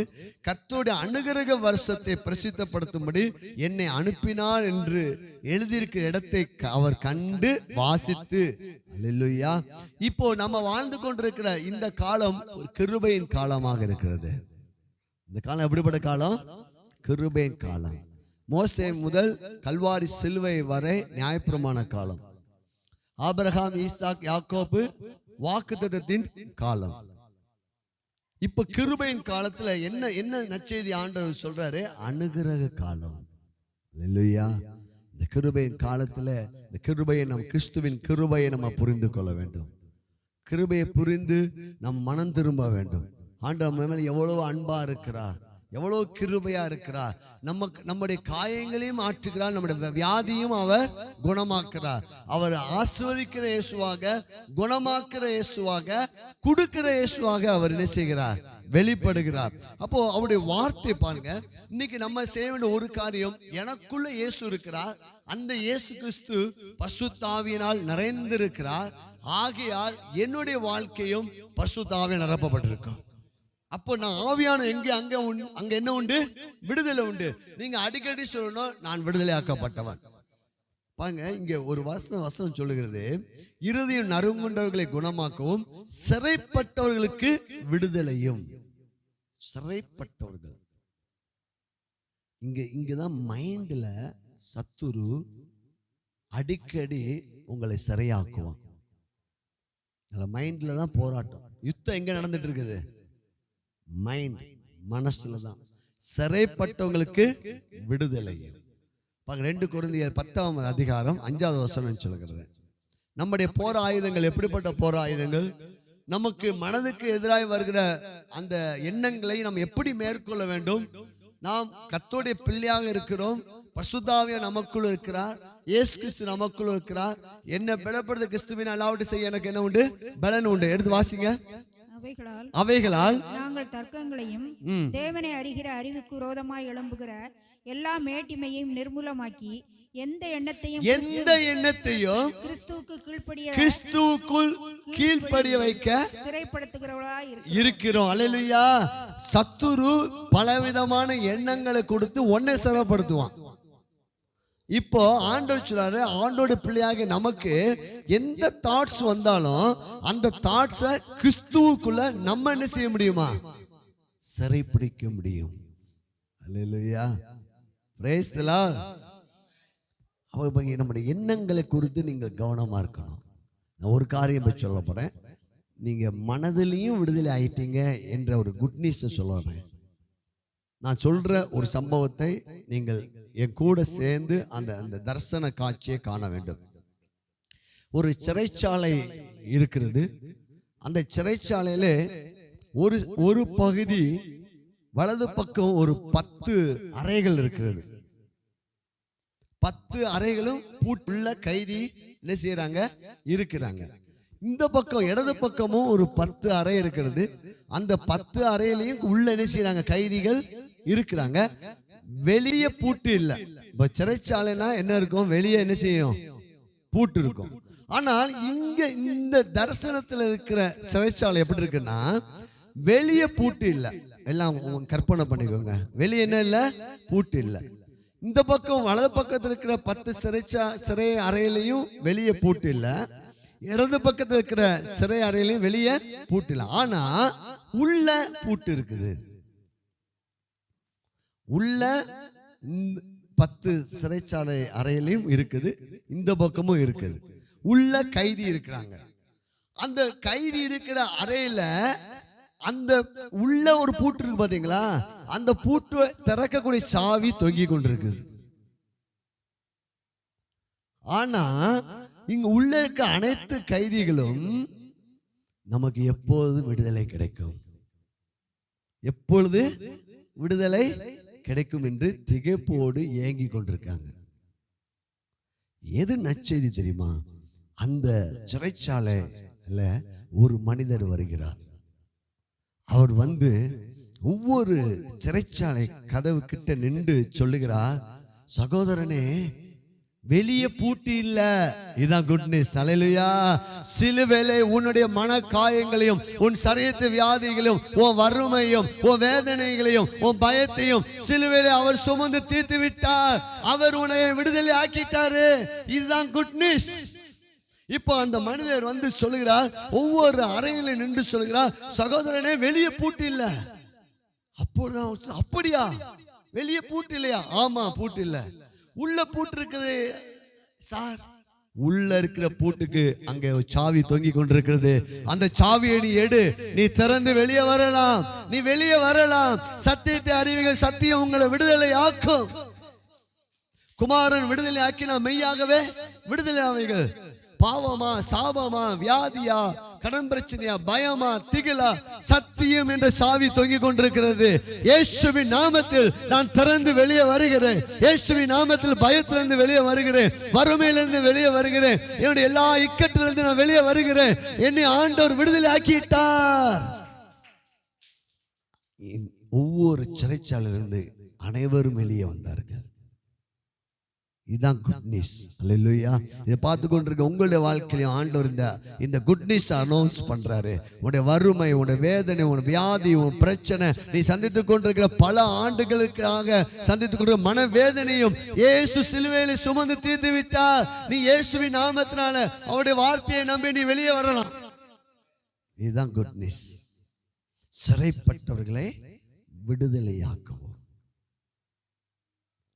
கர்த்தருடைய அனுக்கிரக வருஷத்தை பிரசித்தப்படுத்தும்படி என்னை அனுப்பினார் என்று எழுதியிருக்கிற இடத்தை அவர் கண்டு வாசித்து, அல்லேலூயா. இப்போ நம்ம வாழ்ந்து கொண்டிருக்கிற இந்த காலம் ஒரு கிருபையின் காலமாக இருக்கிறது. இந்த காலம் எப்படிப்பட்ட காலம்? கிருபையின் காலம். மோசே முதல் கல்வாரி சிலுவை வரை நியாயப்பிரமாண காலம். ஆபிரகாம், ஈசாக், யாக்கோபு வாக்குத்தத்தத்தின் காலம். இப்ப கிருபையின் காலத்துல என்ன நற்செய்தி ஆண்டவர் சொல்றாரு? அனுக்கிரக காலம். அல்லேலூயா. இந்த கிருபையின் காலத்துல இந்த கிருபையை நம்ம கிறிஸ்துவின் கிருபையை நம்ம புரிந்து கொள்ள வேண்டும். கிருபையை புரிந்து நம் மனம் திரும்ப வேண்டும். ஆண்டவர் மேல எவ்வளவு அன்பா இருக்கிறார், எவ்வளவு கிருபையா இருக்கிறார். நம்முடைய காயங்களையும் ஆற்றுகிறார், நம்முடைய வியாதியும் அவர் குணமாக்குறார். அவர் ஆசீர்வதிக்கிற இயேசுவாக, குணமாக்குற இயேசுவாக, கொடுக்கிற இயேசுவாக அவர் என்ன செய்கிறார்? வெளிப்படுகிறார். அப்போ அவருடைய வார்த்தை பாருங்க. இன்னைக்கு நம்ம செய்ய வேண்டிய ஒரு காரியம், எனக்குள்ள இயேசு இருக்கிறார், அந்த இயேசு கிறிஸ்து பரிசுத்த ஆவியினால் நிறைந்திருக்கிறார், ஆகையால் என்னுடைய வாழ்க்கையும் பரிசுத்த ஆவியால் நிரப்பப்பட்டிருக்கும். அப்போ நான் ஆவியான அங்க என்ன உண்டு? விடுதலை உண்டு. நீங்க அடிக்கடி சொல்லணும், நான் விடுதலை ஆக்கப்பட்டவன். பாருங்க, இங்க ஒரு வசனம் சொல்லுகிறது, இருதயம் நறுங்குண்டவர்களை குணமாக்கவும் சிறைப்பட்டவர்களுக்கு விடுதலையும். சிறைப்பட்டவர்கள் இங்கதான் மைண்ட்ல சத்துரு அடிக்கடி உங்களை சிறையாக்குவான். மைண்ட்ல தான் போராட்டம். யுத்தம் எங்க நடந்துட்டு இருக்குது? மைண்ட், மனசுல தான். சிறைப்பட்டவங்களுக்கு விடுதலை. 2 கொரிந்தியர் 10ஆம் அதிகாரம் 5ஆவது வசனம் சொல்லுகிறது, நம்முடைய போர் ஆயுதங்கள் எப்படிப்பட்ட போர் ஆயுதங்கள்? நமக்கு மனதுக்கு எதிராக வருகிற அந்த எண்ணங்களை நாம் எப்படி மேற்கொள்ள வேண்டும்? நாம் கர்த்தருடைய பிள்ளையாக இருக்கிறோம், பரிசுத்த ஆவியானவர் நமக்குள் இருக்கிறார், இயேசு கிறிஸ்து நமக்குள் இருக்கிறார். என்ன பலப்படுத்த கிறிஸ்துவின் அலாவட்டு செய்ய எனக்கு என்ன உண்டு? பலன் உண்டு. எடுத்து வாசிங்க. அவைகளால் நாங்கள் தர்க்கங்களையும் தேவனை அறிகிற அறிவுக்கு விரோதமாய் எழும்புகிற எல்லா மேட்டிமையையும் நிர்மூலமாக்கி எந்த எண்ணத்தையும் கிறிஸ்துவுக்குள் கீழ்ப்படிய வைக்க சிறைப்படுத்துகிறவர்களாய் இருக்கிறோம். அல்லேலூயா. சத்துரு பலவிதமான எண்ணங்களை கொடுத்து ஒன்னை சிறைப்படுத்துவான். இப்போ ஆண்டவர் சொல்றாரு, ஆண்டோட பிள்ளையாக நமக்கு எந்த தாட்ஸ் வந்தாலும் அந்த தாட்ஸை கிறிஸ்துவுக்குள்ள நம்ம என்ன செய்ய முடியுமா? சிறைப்பிடிக்க முடியும். அல்லேலூயா. Praise the Lord. நம்முடைய எண்ணங்களை குறித்து நீங்கள் கவனமா இருக்கணும். நான் ஒரு காரியம் சொல்ல போறேன். நீங்க மனதிலையும் விடுதலை ஆயிட்டீங்க என்ற ஒரு குட் நியூஸ் சொல்லுறேன். நான் சொல்ற ஒரு சம்பவத்தை நீங்கள் என் கூட சேர்ந்து அந்த தரிசன காட்சியை காண வேண்டும். ஒரு சிறைச்சாலை இருக்கிறது. அந்த சிறைச்சாலையில ஒரு பகுதி வலது பக்கம் ஒரு 10 அறைகள் இருக்கிறது. 10 அறைகளும் பூட்டுள்ள கைதி என்ன செய்யறாங்க? இருக்கிறாங்க. இந்த பக்கம் இடது பக்கமும் ஒரு 10 அறை இருக்கிறது. அந்த 10 அறையிலையும் உள்ள என்ன செய்யறாங்க, கைதிகள் இருக்கிறாங்க. வெளியே பூட்டு இல்லை. இப்ப சிறைச்சாலைனா என்ன இருக்கும், வெளியே என்ன செய்யும், பூட்டு இருக்கும். ஆனால் இங்க இந்த தரிசனத்துல இருக்கிற சிறைச்சாலை எப்படி இருக்குன்னா, வெளியே பூட்டு இல்லை. எல்லாம் கற்பனை பண்ணிக்கோங்க, வெளியே என்ன இல்லை, பூட்டு இல்லை. இந்த பக்கம் வலது பக்கத்தில் இருக்கிற 10 சிறை அறையிலையும் வெளியே பூட்டு இல்லை. இடது பக்கத்தில் இருக்கிற சிறை அறையிலையும் வெளியே பூட்டு இல்லை. ஆனா உள்ள பூட்டு இருக்குது. உள்ள 10 சிறைச்சாலை அறையிலையும் இருக்குது, இந்த பக்கமும் இருக்குது. உள்ள கைதி இருக்கிறாங்க. அந்த கைதி இருக்கிற அறையில அந்த உள்ள ஒரு பூட்டு இருக்கு பாத்தீங்களா, அந்த பூட்டு திறக்கக்கூடிய சாவி தொங்கி கொண்டிருக்குது. ஆனா இங்க உள்ள இருக்க அனைத்து கைதிகளும் நமக்கு எப்போது விடுதலை கிடைக்கும், எப்பொழுது விடுதலை கிடைக்கும் என்று திகைப்போடு ஏங்கி கொண்டிருக்காங்க. எது நற்செய்தி தெரியுமா? அந்த சிறைச்சாலையில ஒரு மனிதர் வருகிறார். அவர் வந்து ஒவ்வொரு சிறைச்சாலை கதவு கிட்ட நின்று சொல்லுகிறார், சகோதரனே வெளியே பூட்டி இல்ல. இதான் குட் நியூஸ். அல்லேலூயா. சிலுவையிலே உன்னுடைய மன காயங்களையும், உன் சரீரத்து வியாதிகளையும், உன் வறுமையும், உன் வேதனைகளையும், உன் பயத்தையும் சிலுவையிலே அவர் சுமந்து தீர்த்து விட்டார். அவர் உன்னை விடுதலை ஆக்கிட்டாரு. இதுதான் குட் நியூஸ். இப்போ அந்த மனிதர் வந்து சொல்லுகிறார், ஒவ்வொரு அறையில நின்று சொல்லுகிறார், சகோதரனே வெளியே பூட்டு இல்ல. அப்போதான், அப்படியா, வெளியே பூட்டு இல்லையா? ஆமா பூட்டு இல்ல. உள்ள பூட்டு இருக்குது சார். உள்ள இருக்கிற பூட்டுக்கு அங்கே ஒரு சாவி தொங்கி கொண்டிருக்கிறது. அந்த சாவியை நீ எடு, நீ திறந்து வெளியே வரலாம், நீ வெளியே வரலாம். சத்தியத்தை அறிவீர்கள், சத்தியம் உங்களை விடுதலை ஆக்கும். குமாரன் விடுதலை ஆக்கினா மெய்யாகவே விடுதலை ஆவீர்கள். பாவமா, சாபமா, வியாதியா, கடன் பிரச்சனையா, பயமா, திகிலா, சத்தியம் என்ற சாவி தொங்கிக் கொண்டிருக்கிறது. இயேசுவின் நாமத்தில் நான் திறந்து வெளியே வருகிறேன். இயேசுவின் நாமத்தில் பயத்திலிருந்து வெளியே வருகிறேன், வறுமையிலிருந்து வெளியே வருகிறேன், என்னுடைய எல்லா இக்கட்டிலிருந்து நான் வெளியே வருகிறேன். என்னை ஆண்டவர் விடுதலை ஆக்கிட்டார். ஒவ்வொரு சிறைச்சாலையிலிருந்து அனைவரும் வெளியே வந்தார்கள். இதுதான் குட் நியூஸ். அல்லேலூயா. இதை பார்த்து கொண்டிருக்க உங்களுடைய வாழ்க்கையிலும் ஆண்டவர் இந்த குட் நியூஸ் அனௌன்ஸ் பண்றாரு. உன்னுடைய வறுமை, உன்னுடைய வேதனை, உன் வியாதி, உன் பிரச்சனை, நீ சந்தித்துக் கொண்டிருக்கிற பல ஆண்டுகளுக்காக சந்தித்துக் கொண்டிருக்கிற மனவேதனையும் இயேசு சிலுவையிலே சுமந்து தீர்த்து விட்டார். நீ இயேசுவின் நாமத்தினால அவருடைய வார்த்தையை நம்பி நீ வெளியே வரலாம். இதுதான் குட் நியூஸ். சிறைப்பட்டவர்களை விடுதலையாக்கவும்,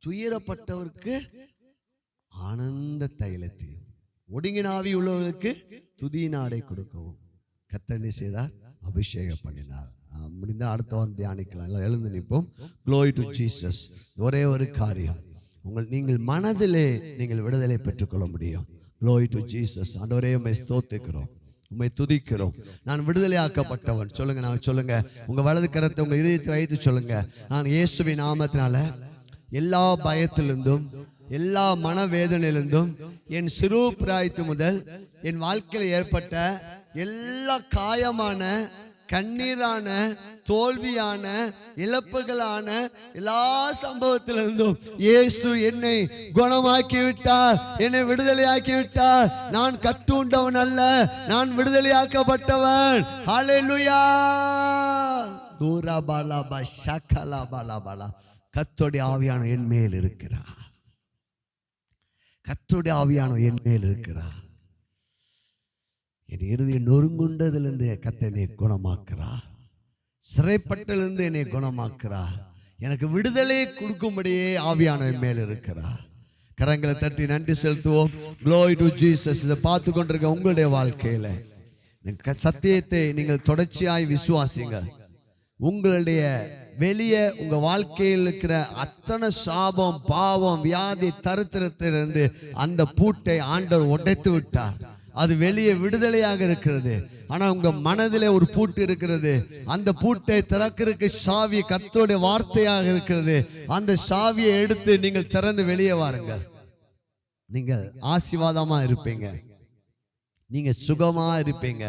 துயரப்பட்டவருக்கு ஆனந்த தைலத்தையும், ஒடுங்கின ஆவி உள்ளவர்களுக்கு துதியினாடை கொடுக்கவும் கர்த்தர் என்ன செய்தார்? அபிஷேகம் பண்ணினார். முடிந்தால் அடுத்த வாரம் தியானிக்கலாம். எல்லாம் எழுந்து நிற்போம். Glory to Jesus. ஒரே ஒரு காரியம், நீங்கள் மனதிலே நீங்கள் விடுதலை பெற்றுக்கொள்ள முடியும். Glory to Jesus. ஆண்டவரே உம்மை ஸ்தோத்திரிக்கிறோம், உம்மை துதிக்கிறோம். நான் விடுதலை ஆக்கப்பட்டவன். சொல்லுங்க, நான் சொல்லுங்க, உங்க வலது கரத்தை உங்க இதயத்தில் வைத்து சொல்லுங்க, நான் இயேசுவின் நாமத்தினால எல்லா பயத்திலிருந்தும், எல்லா மனவேதனையிலிருந்தும், என் சிறு பிராயத்து முதல் என் வாழ்க்கையில் ஏற்பட்ட எல்லா காயமான, கண்ணீரான, தோல்வியான, இழப்புகளான எல்லா சம்பவத்திலிருந்தும் இயேசு என்னை குணமாக்கி விட்டார், என்னை விடுதலையாக்கி விட்டார். நான் கட்டுண்டவன் அல்ல, நான் விடுதலையாக்கப்பட்டவன். ஹல்லேலூயா. தூரபாலாபா ஷகலாபாலாபாலா. கர்த்தருடைய ஆவியானவர் என் மேல் இருக்கிறார். கர்த்தருடைய ஆவியானவர் என் மேல் இருக்கிறார். என் இறுதியை நொறுங்குண்டதிலிருந்து கர்த்தர் என்னை குணமாக்குறார். சிறைப்பட்டிலிருந்து என்னை குணமாக்குறார். எனக்கு விடுதலை கொடுக்கும்படியே ஆவியானவர் மேல் இருக்கிறார். கரங்களை தட்டி நன்றி செலுத்துவோம். Glory to Jesus. இதை பார்த்து கொண்டிருக்க உங்களுடைய வாழ்க்கையில சத்தியத்தை நீங்கள் தொடர்ச்சியாய் விசுவாசிங்க. உங்களுடைய வெளியே உங்க வாழ்க்கையில் இருக்கிற அத்தனை சாபம், பாவம், வியாதி, தரித்திரத்திலிருந்து அந்த பூட்டை ஆண்டவர் உடைத்து விட்டார். அது வெளியே விடுதலையாக இருக்கிறது. ஆனா உங்க மனதிலே ஒரு பூட்டு இருக்கிறது. அந்த பூட்டை திறக்கிறதுக்கு சாவி கர்த்தருடைய வார்த்தையாக இருக்கிறது. அந்த சாவியை எடுத்து நீங்கள் திறந்து வெளியே வாருங்கள். நீங்கள் ஆசீர்வாதமா இருப்பீங்க. நீங்க சுகமா இருப்பீங்க.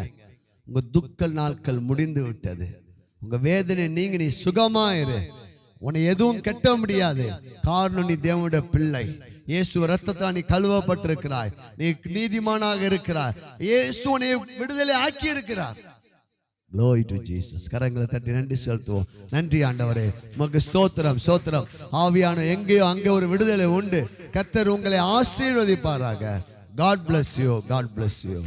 உங்க துக்க நாட்கள் முடிந்து விட்டது. உங்க வேதனை நீ சுகமா இரு. உன்னை எதுவும் கட்ட முடியாது. காரணம், நீ தேவனுடைய பிள்ளை. இயேசு ரத்தத்தால் நீ கழுவப்பட்டிருக்கிறாய். நீ நீதிமானாக இருக்கிறாய். இயேசு உன்னை விடுதலை ஆக்கி இருக்கிறார். Glory to Jesus. கரங்களை தட்டி நன்றி செலுத்துவோம். நன்றி ஆண்டவரே, உமக்கு ஸ்தோத்திரம் ஸ்தோத்திரம். ஆவியான எங்கேயோ அங்கே ஒரு விடுதலை உண்டு. கர்த்தர் உங்களை ஆசீர்வதிப்பாராக. God bless you. God bless you.